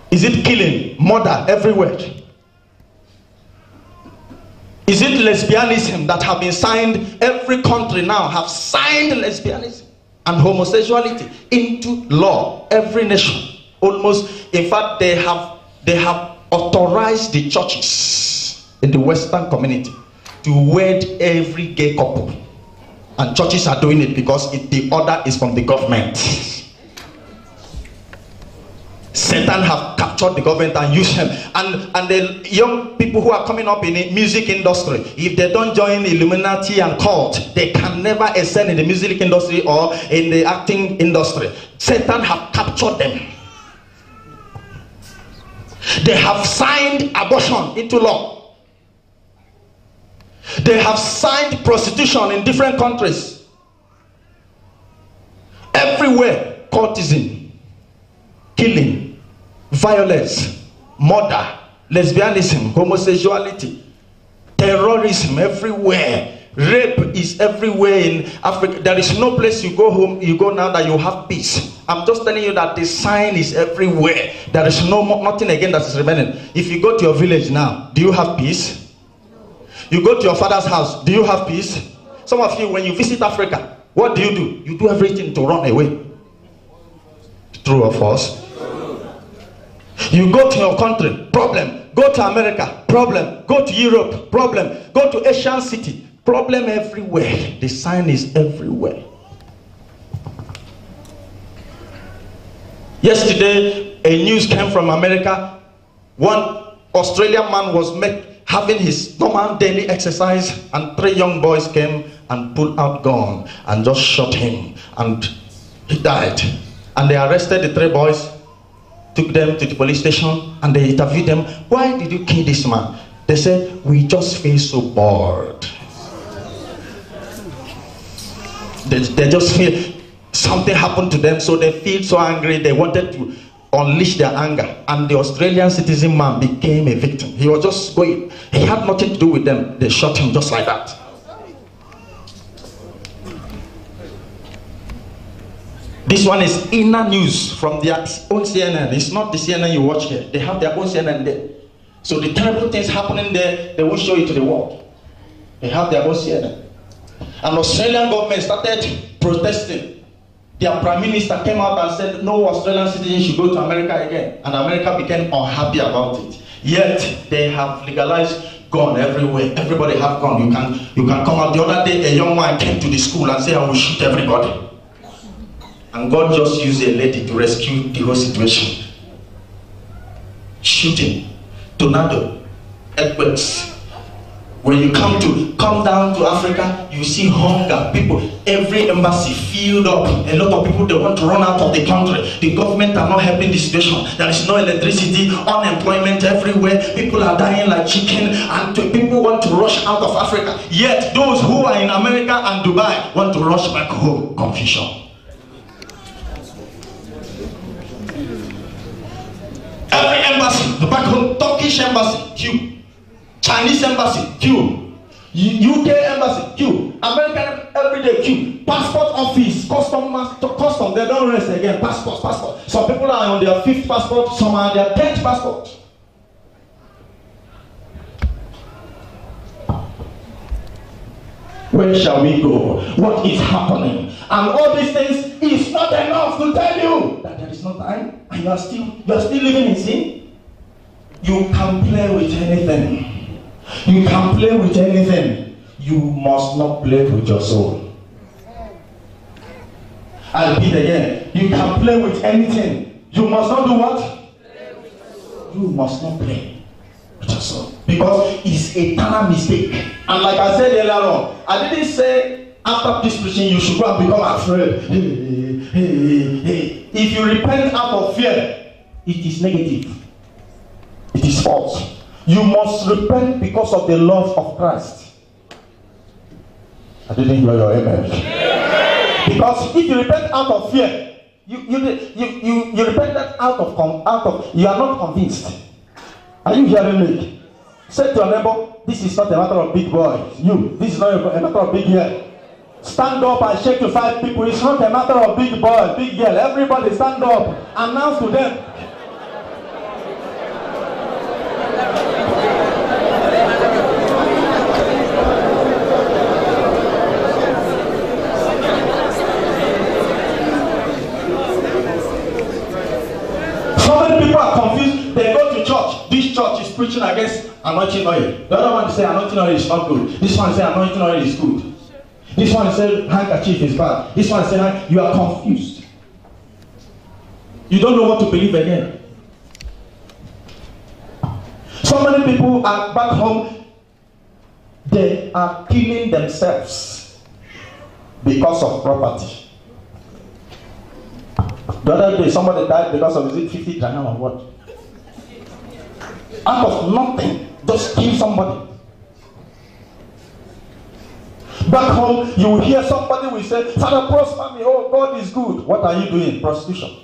Is it killing, murder everywhere? Is it lesbianism that have been signed? Every country now have signed lesbianism and homosexuality into law. Every nation, almost. In fact, they have authorized the churches in the Western community to wed every gay couple, and churches are doing it because the order is from the government. Satan have captured the government and used them, and the young people who are coming up in the music industry, if they don't join Illuminati and cult, they can never excel in the music industry or in the acting industry. Satan have captured them. They have signed abortion into law. They have signed prostitution in different countries. Everywhere, cultism, killing, violence, murder, lesbianism, homosexuality, terrorism everywhere. Rape is everywhere in Africa. There is no place you go home, you go now that you have peace. I'm just telling you that the sign is everywhere. There is nothing again that is remaining. If you go to your village now, do you have peace? You go to your father's house, do you have peace? Some of you, when you visit Africa, what do? You do everything to run away. True or false? You go to your country, problem. Go to America, problem. Go to Europe, problem. Go to Asian city, Problem everywhere. The sign is everywhere. Yesterday, a news came from America. One Australian man was having his normal daily exercise, and 3 young boys came and pulled out gun and just shot him, and he died. And they arrested the 3 boys, took them to the police station, and they interviewed them. Why did you kill this man? They said, we just feel so bored. They just feel something happened to them, so they feel so angry. They wanted to unleash their anger, and the Australian citizen man became a victim. He was just going, he had nothing to do with them. They shot him just like that. This one is inner news from their own CNN. It's not the CNN you watch here. They have their own CNN there. So the terrible things happening there, they will show it to the world. They have their own CNN. And Australian government started protesting. Their prime minister came out and said no Australian citizens should go to America again. And America became unhappy about it. Yet they have legalized gun everywhere. Everybody have gun. You can come out. The other day a young man came to the school and said, I will shoot everybody. And God just used a lady to rescue the whole situation. Shooting, tornado, earthquakes. When you come down to Africa, you see hunger. People, every embassy filled up. A lot of people, they want to run out of the country. The government are not helping the situation. There is no electricity, unemployment everywhere. People are dying like chicken, and people want to rush out of Africa. Yet those who are in America and Dubai want to rush back home. Confusion. Every embassy, back home, Turkish embassy, queue. Chinese embassy, queue. UK embassy, queue. American everyday queue. Passport office, custom, they don't rest again. Passport. Some people are on their 5th passport, some are on their 10th passport. Where shall we go? What is happening? And all these things is not enough to tell you that there is no time and you are still living in sin. You can play with anything. You can play with anything. You must not play with your soul. I'll repeat again. You can play with anything. You must not do what? You must not play with your soul. Because it's a eternal mistake. And like I said earlier on, I didn't say after this preaching you should go and become afraid. If you repent out of fear, it is negative. It is false. You must repent because of the love of Christ. I didn't hear your amen. Because if you repent out of fear, you repent that out of you are not convinced. Are you hearing me? Say to your neighbor, this is not a matter of big boy. This is not a matter of big girl. Stand up and shake to 5 people. It's not a matter of big boy, big girl. Everybody stand up. Announce to them. People are confused. They go to church. This church is preaching against anointing oil. The other one say anointing oil is not good. This one say anointing oil is good. This one say handkerchief is bad. This one say you are confused. You don't know what to believe again. So many people are back home. They are killing themselves because of property. The other day, somebody died because of 50 Ghana or what? Out of nothing, just kill somebody. Back home, you will hear somebody will say, Father, prosper me. Oh, God is good. What are you doing? Prostitution.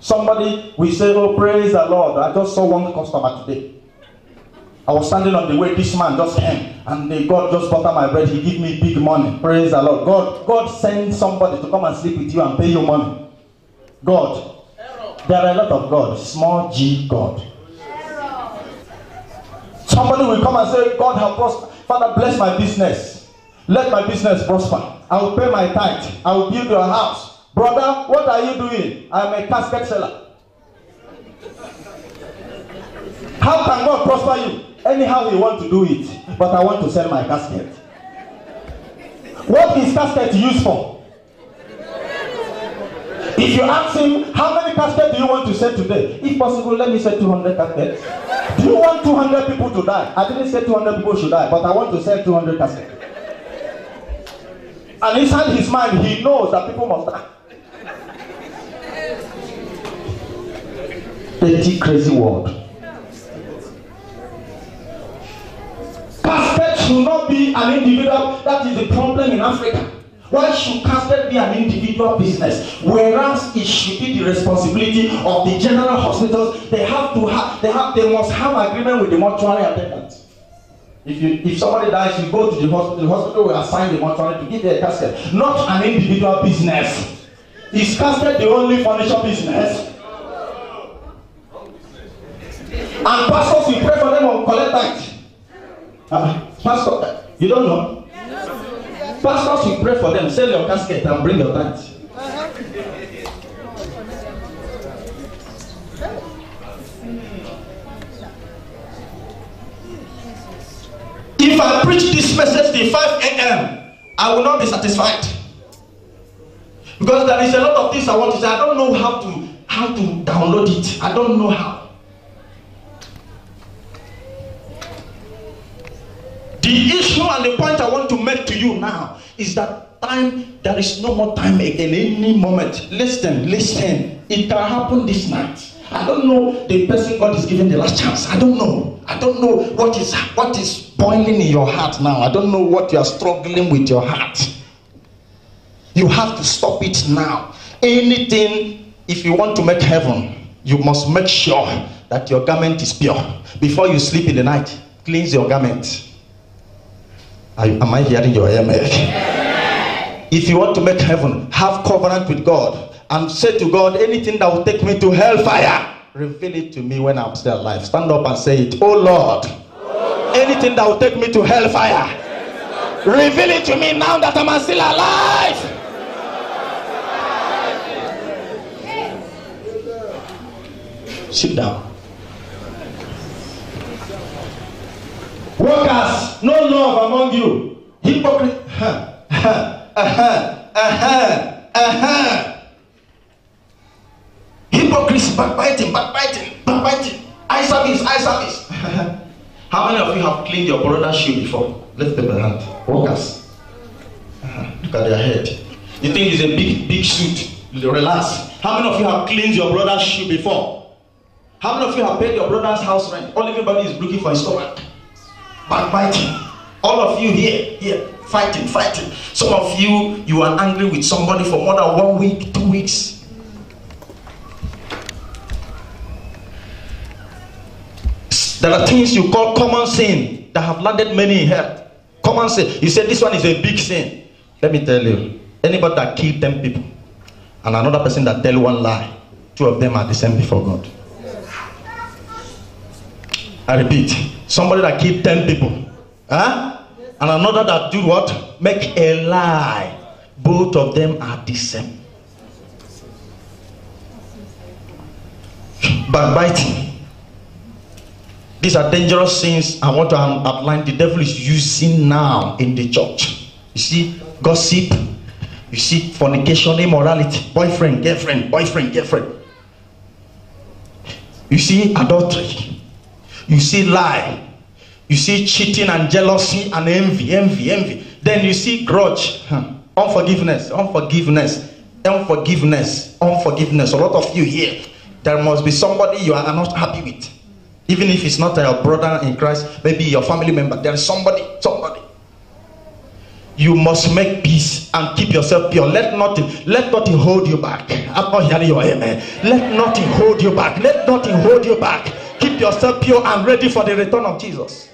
Somebody will say, oh, praise the Lord. I just saw one customer today. I was standing on the way. This man just came, and God just buttered my bread. He gave me big money. Praise the Lord. God sent somebody to come and sleep with you and pay you money. God. There are a lot of God. Small G God. Somebody will come and say, God have prospered. Father, bless my business. Let my business prosper. I will pay my tithe. I will build your house. Brother, what are you doing? I am a casket seller. How can God prosper you? Anyhow he want to do it. But I want to sell my casket. What is casket used for? If you ask him, how many caskets do you want to sell today? If possible, let me say 200 caskets. Do you want 200 people to die? I didn't say 200 people should die, but I want to sell 200 caskets. And inside his mind, he knows that people must die. Dirty, crazy world. Casket should not be an individual. That is the problem in Africa. Why should casket be an individual business, whereas it should be the responsibility of the general hospitals? They must have agreement with the mortuary attendant. If somebody dies, you go to the hospital will assign the mortuary to give you a casket, not an individual business. Is casket the only furniture business? And pastors will pray for them or collect tithe. Pastor, you don't know? Pastors will pray for them, sell your casket and bring your tithe. If I preach this message till 5 a.m., I will not be satisfied. Because there is a lot of things I want to say. I don't know how to download it. I don't know how. The issue and the point I want to make to you now is that there is no more time again, any moment. Listen. It can happen this night. I don't know the person God is giving the last chance. I don't know what is boiling in your heart now. I don't know what you are struggling with your heart. You have to stop it now. Anything, if you want to make heaven, you must make sure that your garment is pure. Before you sleep in the night, cleanse your garment. Am I hearing your amen? If you want to make heaven, have covenant with God and say to God, anything that will take me to hellfire, reveal it to me when I'm still alive. Stand up and say it. Oh Lord, anything that will take me to hellfire, reveal it to me now that I'm still alive. Sit down. Workers, no love among you. Hypocrite. Hypocrisy, backbiting. Eye service. How many of you have cleaned your brother's shoe before? Lift up your hand. Workers. Look at their head. You think it's a big suit? Relax. How many of you have cleaned your brother's shoe before? How many of you have paid your brother's house rent? All everybody is looking for his stomach. Backbiting. All of you here, fighting. Some of you are angry with somebody for more than 1 week, 2 weeks. There are things you call common sin that have landed many in hell. Common sin. You say this one is a big sin. Let me tell you, anybody that killed 10 people and another person that tell one lie, 2 of them are the same before God. I repeat, somebody that killed 10 people, and another that do what? Make a lie. Both of them are the same. Backbiting. These are dangerous sins I want to outline. The devil is using now in the church. You see, gossip. You see, fornication, immorality, boyfriend, girlfriend. You see, adultery. You see lie. You see cheating and jealousy and envy. Then you see grudge, unforgiveness. A lot of you here, there must be somebody you are not happy with. Even if it's not your brother in Christ, maybe your family member. There is somebody. You must make peace and keep yourself pure. Let nothing hold you back. I'm not hearing your amen. Let nothing hold you back. Keep yourself pure and ready for the return of Jesus.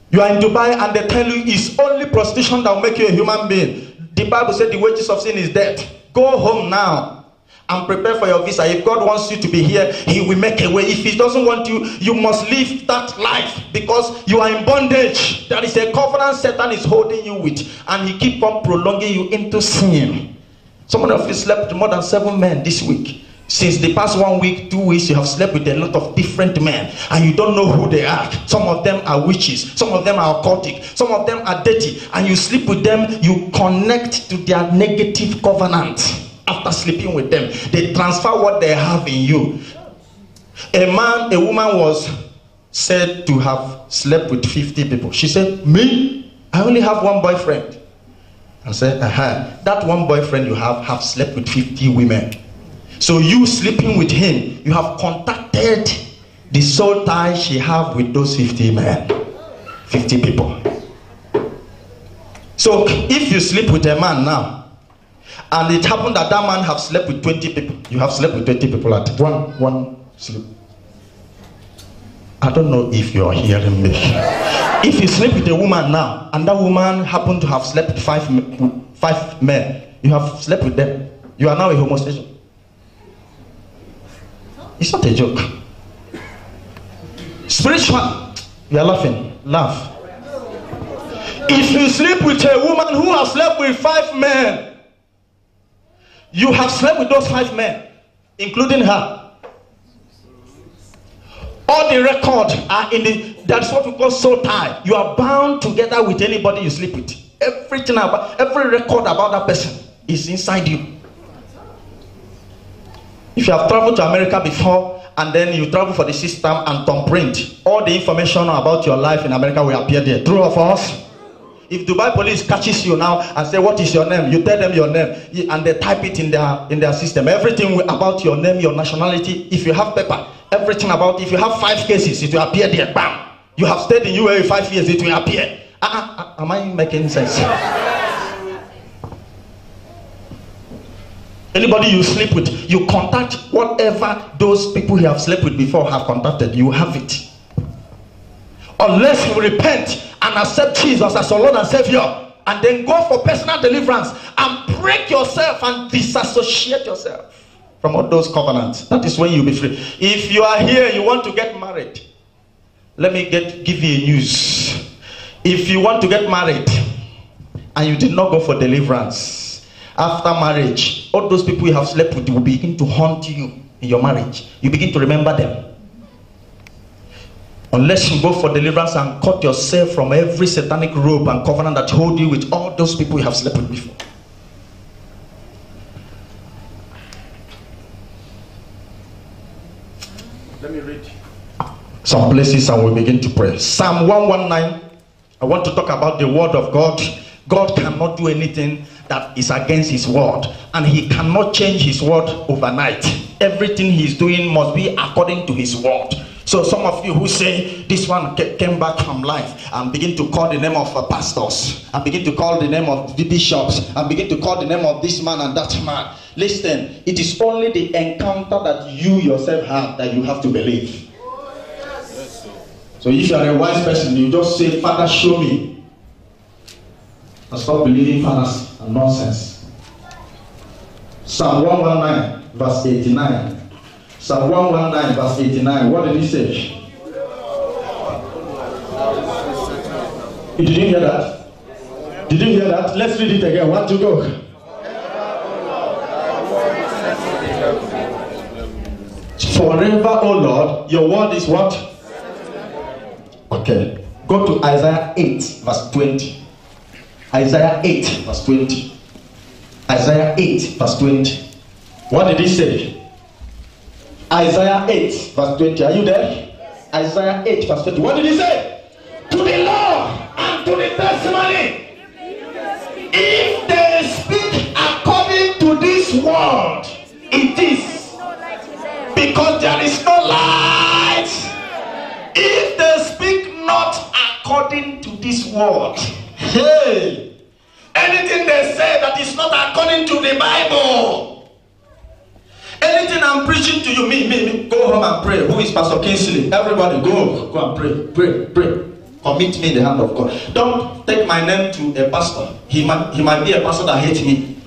You are in Dubai and they tell you it's only prostitution that will make you a human being. The Bible said the wages of sin is death. Go home now and prepare for your visa. If God wants you to be here, He will make a way. If He doesn't want you, you must live that life because you are in bondage. There is a covenant Satan is holding you with, and he keep on prolonging you into sin. Some of you slept more than 7 men this week. Since the past 1 week, 2 weeks, you have slept with a lot of different men and you don't know who they are. Some of them are witches, some of them are occultic, some of them are dirty, and you sleep with them, you connect to their negative covenant. After sleeping with them, they transfer what they have in you. A woman was said to have slept with 50 people. She said, me? I only have one boyfriend. I said, that one boyfriend you have slept with 50 women. So you sleeping with him, you have contacted the soul tie she have with those 50 men, 50 people. So if you sleep with a man now, and it happened that that man have slept with 20 people, you have slept with 20 people at one sleep. I don't know if you are hearing me. If you sleep with a woman now, and that woman happened to have slept with five men, you have slept with them, you are now a homosexual. It's not a joke. Spiritual, you are laughing. Laugh. If you sleep with a woman who has slept with 5 men, you have slept with those 5 men, including her. All the records are in the, that's what we call soul tie. You are bound together with anybody you sleep with. Everything about, every record about that person is inside you. If you have traveled to America before and then you travel for the system and thumbprint, all the information about your life in America will appear there. True or false? If Dubai police catches you now and say, what is your name? You tell them your name and they type it in their system. Everything about your name, your nationality, if you have paper, everything about, if you have 5 cases, it will appear there. Bam! You have stayed in UAE 5 years, it will appear. Am I making sense? Anybody you sleep with, you contact whatever those people you have slept with before have contacted, you have it. Unless you repent and accept Jesus as your Lord and Savior, and then go for personal deliverance and break yourself and disassociate yourself from all those covenants. That is when you'll be free. If you are here, you want to get married, let me give you a news. If you want to get married and you did not go for deliverance, after marriage, all those people you have slept with will begin to haunt you in your marriage. You begin to remember them. Unless you go for deliverance and cut yourself from every satanic rope and covenant that hold you with all those people you have slept with before. Let me read some places and we'll begin to pray. Psalm 119. I want to talk about the word of God. God cannot do anything that is against his word, and he cannot change his word overnight. Everything he's doing must be according to his word. So some of you who say this one came back from life and begin to call the name of pastors and begin to call the name of the bishops and begin to call the name of this man and that man, listen, it is only the encounter that you yourself have that you have to believe. So if you are a wise person, you just say, Father, show me. And stop believing fathers and nonsense. Psalm 119 verse 89. Psalm 119 verse 89. What did he say? You didn't hear that? Did you hear that? Let's read it again. 1, 2, go. Forever, O Lord, your word is what? Okay. Go to Isaiah 8 verse 20. Isaiah 8 verse 20. Isaiah 8 verse 20. What did he say? Isaiah 8 verse 20. Are you there? Isaiah 8 verse 20. What did he say? To the law and to the testimony, if they speak according to this word, it is, because there is no light. If they speak not according to this word, hey, anything they say that is not according to the Bible, anything I'm preaching to you, me, go home and pray. Who is Pastor Kingsley? Everybody go and pray. Commit me in the hand of God. Don't take my name to a pastor. He might be a pastor that hates me,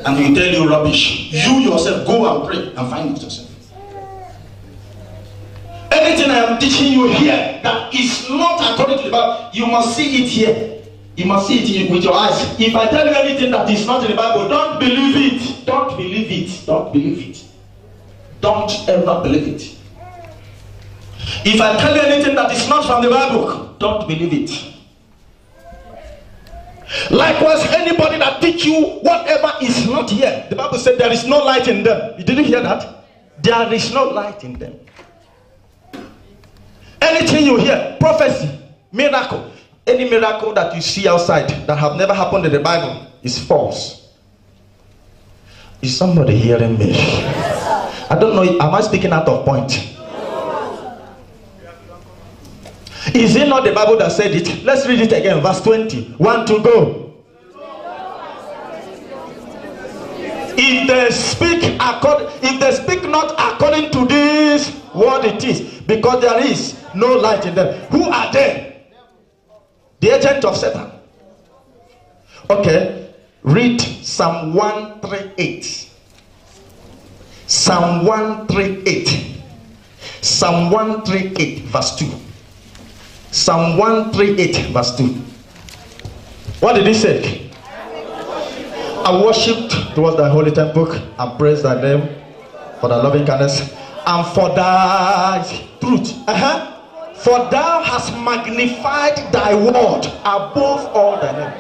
and he will tell you rubbish. You yourself go and pray and find it yourself. Anything I am teaching you here that is not according to the Bible, you must see it here. You must see it with your eyes. If I tell you anything that is not in the Bible, don't believe it. Don't believe it. Don't believe it. Don't ever believe it. If I tell you anything that is not from the Bible, don't believe it. Likewise, anybody that teach you whatever is not here, the Bible said there is no light in them. You didn't hear that? There is no light in them. Anything you hear, prophecy, miracle, any miracle that you see outside that have never happened in the Bible is false. Is somebody hearing me? I don't know, am I speaking out of point? Is it not the Bible that said it? Let's read it again, verse 20. 1 to go. If they speak not according to this, what it is, because there is no light in them. Who are they? The agent of Satan. Okay, read Psalm 138. Psalm 138. Psalm 138, verse 2. Psalm 138, verse 2. What did he say? I worshipped towards thy holy temple and praised thy name for thy loving kindness and for thy truth. For thou hast magnified thy word above all thy name.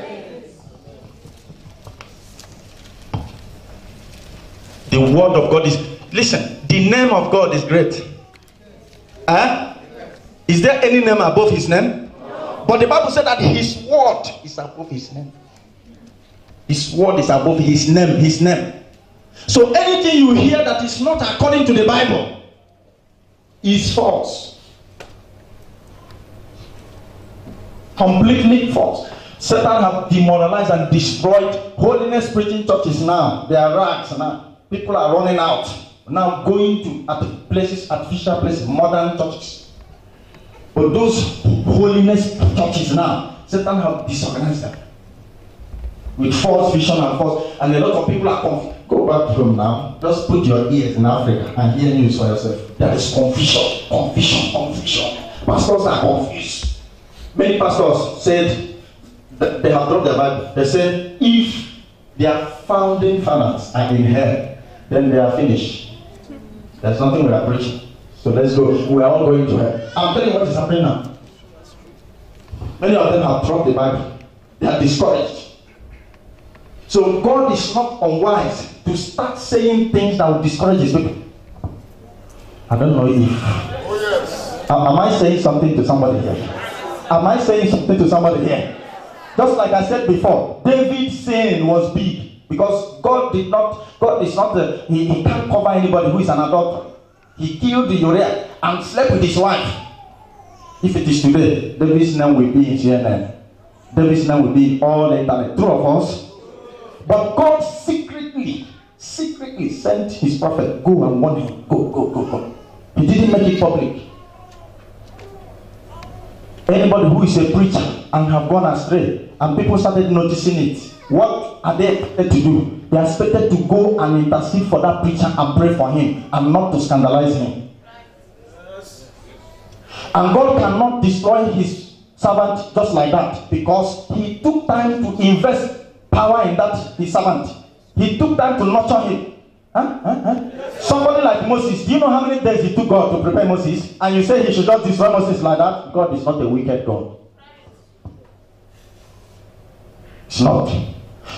The word of God is, listen, the name of God is great. Is there any name above his name? No. But the Bible said that his word is above his name. His word is above his name. His name. So anything you hear that is not according to the Bible is false. Completely false. Satan have demoralized and destroyed holiness preaching churches now. They are rags now. People are running out. Now going to places, artificial places, modern churches. But those holiness churches now, Satan have disorganized them with false vision and false, and a lot of people are confused. Go back home now. Just put your ears in Africa and hear news for yourself. There is confusion. Pastors are confused. Many pastors said that they have dropped their Bible. They said if their founding fathers are in hell, then they are finished. There's nothing we are preaching. So let's go. We are all going to hell. I'm telling you what is happening now. Many of them have dropped the Bible. They are discouraged. So God is not unwise to start saying things that will discourage his people. I don't know if... Am I saying something to somebody here? Am I saying something to somebody here? Just like I said before, David's sin was big. Because God is not he can't cover anybody who is an adulterer. He killed the Uriah and slept with his wife. If it is today, David's name will be in CNN. David's name will be in all the internet. True of us. But God secretly sent his prophet, go and warn him. Go. He didn't make it public. Anybody who is a preacher and have gone astray, and people started noticing it, what are they expected to do? They are expected to go and intercede for that preacher and pray for him and not to scandalize him. Yes. And God cannot destroy his servant just like that, because he took time to invest power in that his servant. He took time to nurture him. Somebody like Moses, do you know how many days it took God to prepare Moses? And you say he should just destroy Moses like that? God is not a wicked God. It's not.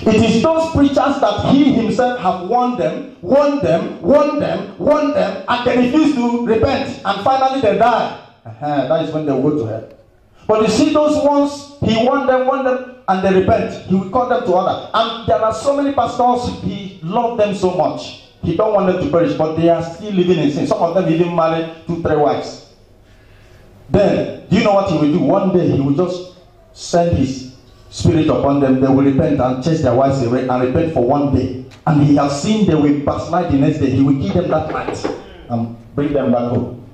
It is those preachers that he himself have warned them, and they refuse to repent, and finally they die. That is when they go to hell. But you see those ones, he warned them, and they repent. He will call them to order. And there are so many pastors, he loved them so much. He don't want them to perish, but they are still living in sin. Some of them even married 2-3 wives. Then, do you know what he will do? One day he will just send his spirit upon them. They will repent and chase their wives away and repent for one day. And he has seen they will backslide the next day. He will kill them that night and bring them back home.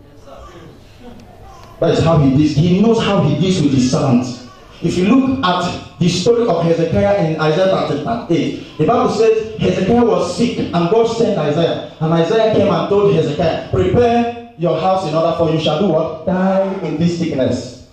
That is how he deals. He knows how he deals with his servants. If you look at the story of Hezekiah in Isaiah 38, the Bible says Hezekiah was sick and God sent Isaiah. And Isaiah came and told Hezekiah, prepare your house in order for you shall do what? Die in this sickness.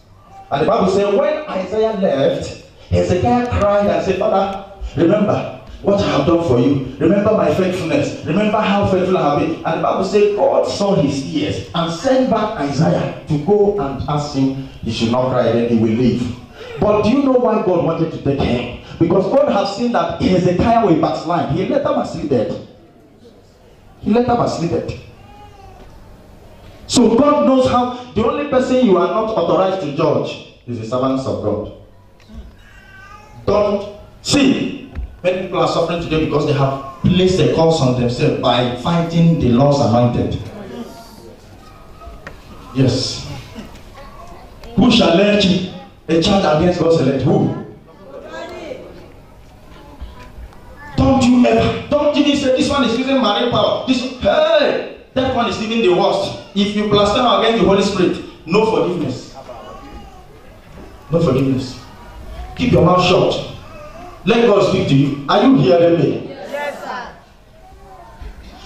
And the Bible says when Isaiah left, Hezekiah cried and said, Father, remember, what I have done for you. Remember my faithfulness. Remember how faithful I have been. And the Bible says God saw his tears and sent back Isaiah to go and ask him he should not cry, then he will leave. But do you know why God wanted to take him? Because God has seen that Hezekiah will backslide. He let them asleep dead. He let them asleep dead. So God knows how. The only person you are not authorized to judge is the servants of God. Don't see. Many people are suffering today because they have placed a curse on themselves by fighting the Lord's anointed. Yes. Who shall let you a charge against God's elect? Who? Don't even say this one is using marine power. That one is even the worst. If you blaspheme against the Holy Spirit, no forgiveness. No forgiveness. Keep your mouth shut. Let God speak to you. Are you hearing me? Yes, sir.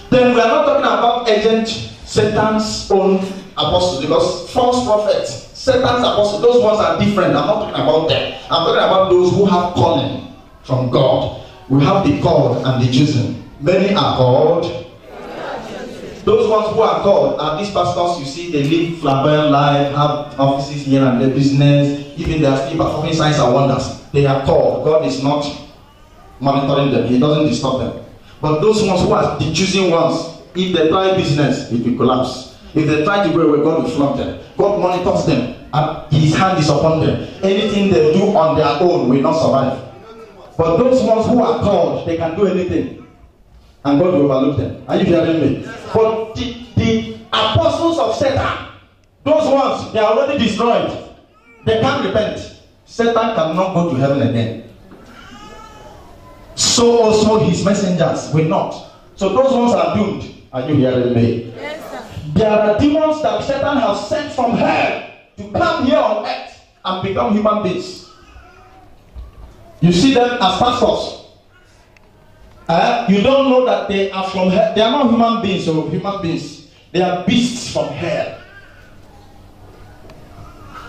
Then we are not talking about agent Satan's own apostles, because false prophets, Satan's apostles, those ones are different. I'm not talking about them. I'm talking about those who have calling from God. We have the called and the chosen. Many are called. Those ones who are called are these pastors you see, they live flamboyant life, have offices here and their business, even they are still performing signs and wonders. They are called. God is not monitoring them. He doesn't disturb them. But those ones who are the choosing ones, if they try business, it will collapse. If they try to go away, God will flog them. God monitors them and his hand is upon them. Anything they do on their own will not survive. But those ones who are called, they can do anything. And God will overlook them. Are you hearing me? But the apostles of Satan, those ones, they are already destroyed. They can't repent. Satan cannot go to heaven again. So also his messengers will not. So those ones are doomed. Are you hearing me? Yes, sir. There are demons that Satan has sent from hell to come here on earth and become human beings. You see them as pastors. You don't know that they are from hell. They are not human beings or human beings. They are beasts from hell.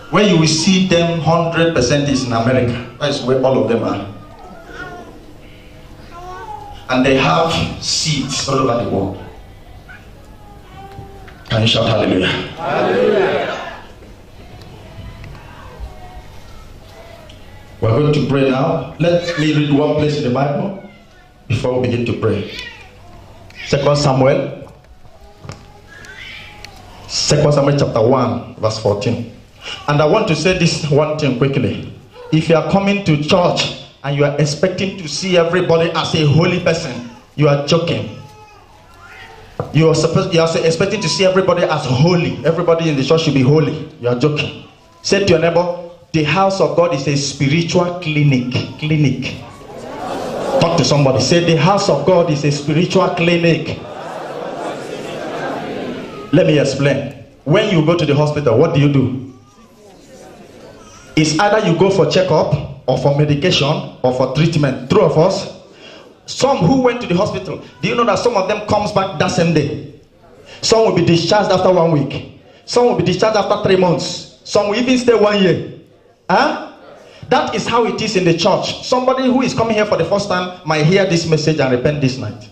Where you will see them 100% is in America. That's where all of them are. And they have seats all over the world. Can you shout hallelujah? Hallelujah. We're going to pray now. Let me read one place in the Bible before we begin to pray. 2 Samuel chapter 1 verse 14. And I want to say this one thing quickly. If you are coming to church and you are expecting to see everybody as a holy person, you are joking. You are expecting to see everybody as holy. Everybody in the church should be holy. You are joking. Say to your neighbor, the house of God is a spiritual clinic. Talk to somebody. Say, the house of God is a spiritual clinic. Let me explain. When you go to the hospital, what do? It's either you go for checkup or for medication or for treatment. True of us? Some who went to the hospital, do you know that some of them comes back that same day? Some will be discharged after 1 week. Some will be discharged after 3 months. Some will even stay 1 year. That is how it is in the church. Somebody who is coming here for the first time might hear this message and repent this night.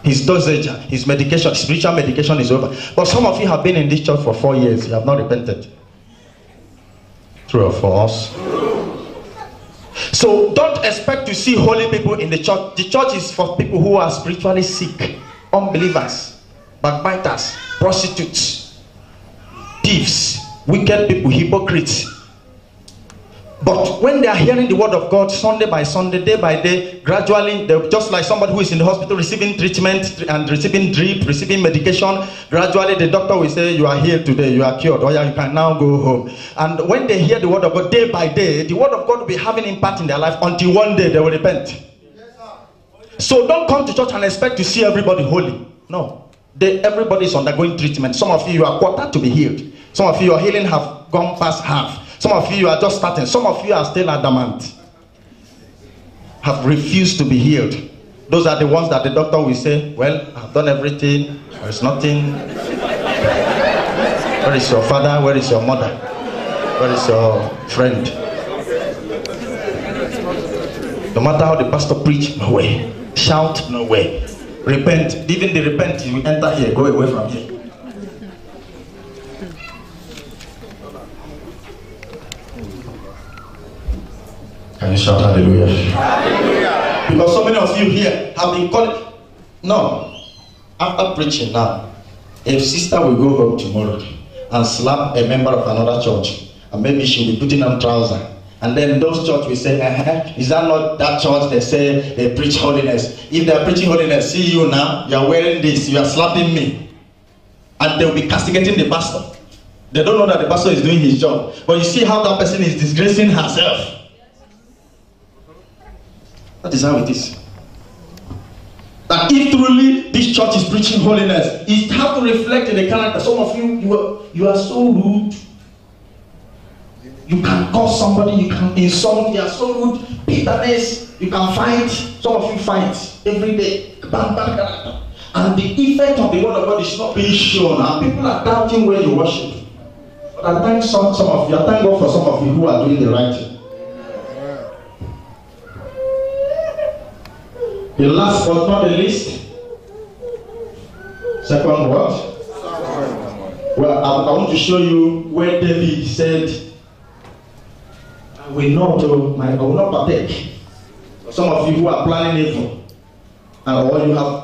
His dosage, his medication, spiritual medication is over. But some of you have been in this church for 4 years. You have not repented. True or false? So don't expect to see holy people in the church. The church is for people who are spiritually sick, unbelievers, backbiters, prostitutes, thieves, wicked people, hypocrites. But when they are hearing the word of God Sunday by Sunday, day by day, gradually, just like somebody who is in the hospital receiving treatment and receiving drip, receiving medication, gradually the doctor will say, you are healed today, you are cured, or you can now go home. And when they hear the word of God day by day, the word of God will be having impact in their life until one day they will repent. So don't come to church and expect to see everybody holy. No. Everybody is undergoing treatment. Some of you are quarter to be healed. Some of you, your healing have gone past half. Some of you are just starting. Some of you are still adamant. Have refused to be healed. Those are the ones that the doctor will say, well, I've done everything. There is nothing. Where is your father? Where is your mother? Where is your friend? No matter how the pastor preach, no way. Shout, no way. Repent. Even the repent, you enter here, go away from here. Can you shout hallelujah? Hallelujah? Because so many of you here have been called. No. After preaching now, if sister will go home tomorrow and slap a member of another church, and maybe she'll be putting on trousers, and then those church will say, is that not that church they say they preach holiness? If they are preaching holiness, see you now, you are wearing this, you are slapping me. And they will be castigating the pastor. They don't know that the pastor is doing his job. But you see how that person is disgracing herself. That is how it is. That if truly this church is preaching holiness, it has to reflect in the character. Some of you are so rude. You can call somebody, you can insult, you are so rude. Bitterness, you can fight. Some of you fight every day. Bad character. And the effect of the word of God is not being shown. And people are doubting where you worship. But I thank some of you. I thank God for some of you who are doing the right thing. The last but not the least. Second what? Well, I want to show you where David said, I will not partake. Some of you who are planning evil, or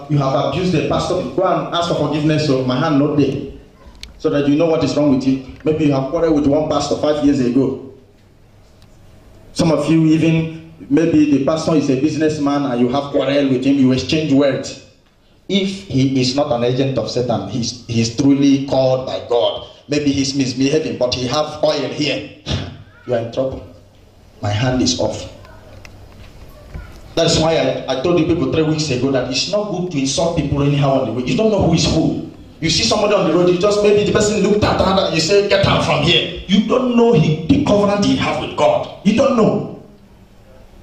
you have abused the pastor, go and ask for forgiveness. So my hand not there, so that you know what is wrong with you. Maybe you have quarreled with one pastor 5 years ago. Some of you even. Maybe the pastor is a businessman and you have quarrel with him, you exchange words. If he is not an agent of Satan, he's truly called by God. Maybe he's misbehaving, but he have oil here. You are in trouble. My hand is off. That's why I told you people 3 weeks ago that it's not good to insult people anyhow on the way. You don't know who is who. You see somebody on the road, you just maybe the person looked at her and you say, get out from here. You don't know the covenant he have with God. You don't know.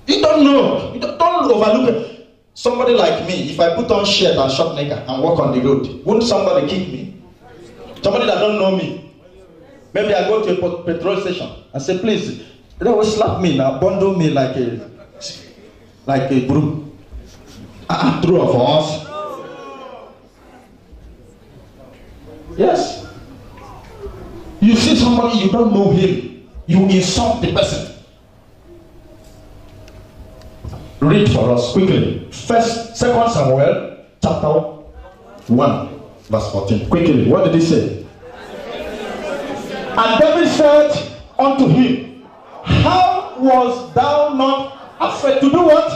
You don't know. You don't overlook it. Somebody like me, if I put on shirt and short knicker and walk on the road, wouldn't somebody kick me? Somebody that don't know me. Maybe I go to a petrol station and say, please, they will slap me now, bundle me like a broom. True of us. Yes. You see somebody, you don't know him, you insult the person. Read for us quickly. 2 Samuel chapter 1 verse 14. Quickly, what did he say? And David said unto him, how was thou not afraid to do what?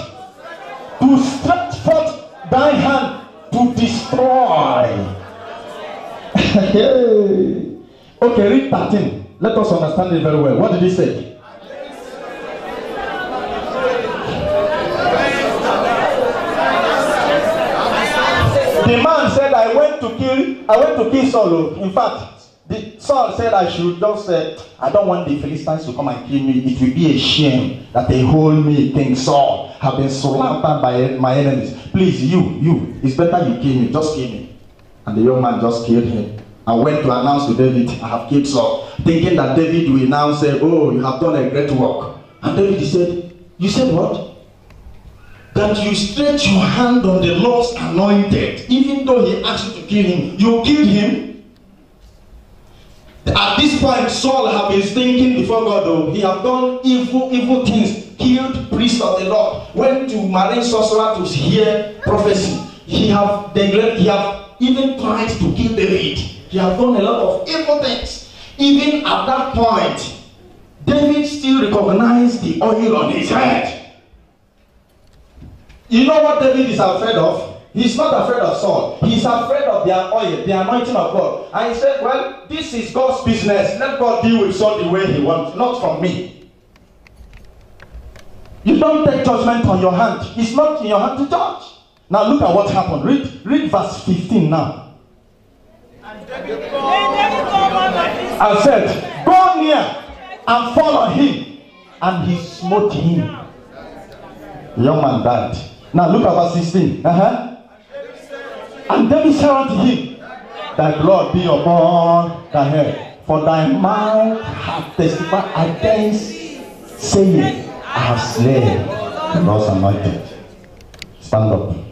To stretch forth thy hand to destroy. Okay, read 13. Let us understand it very well. What did he say? The man said, I went to kill Saul. In fact, Saul said I should just say, I don't want the Philistines to come and kill me. It will be a shame that they hold me, King Saul, have been surrounded by my enemies. Please, you, it's better you kill me, just kill me. And the young man just killed him and went to announce to David, I have killed Saul, thinking that David will now say, oh, you have done a great work. And David said, you said what? That you stretch your hand on the Lord's anointed, even though he asked you to kill him, you killed him. At this point, Saul had been thinking before God, though, he had done evil things, killed priests of the Lord, went to marine sorcerer to hear prophecy. He have even tried to kill David. He had done a lot of evil things. Even at that point, David still recognized the oil on his head. You know what David is afraid of? He's not afraid of Saul. He's afraid of their oil, the anointing of God. And he said, well, this is God's business. Let God deal with Saul the way he wants, not from me. You don't take judgment on your hand. It's not in your hand to judge. Now look at what happened. Read verse 15 now. And said, go near and fall on him. And he smote him. The young man died. Now look at verse 16. And David said unto him, thy blood be upon thy head, for thy mouth hath testified against, saying, I have slain God's anointed. Stand up.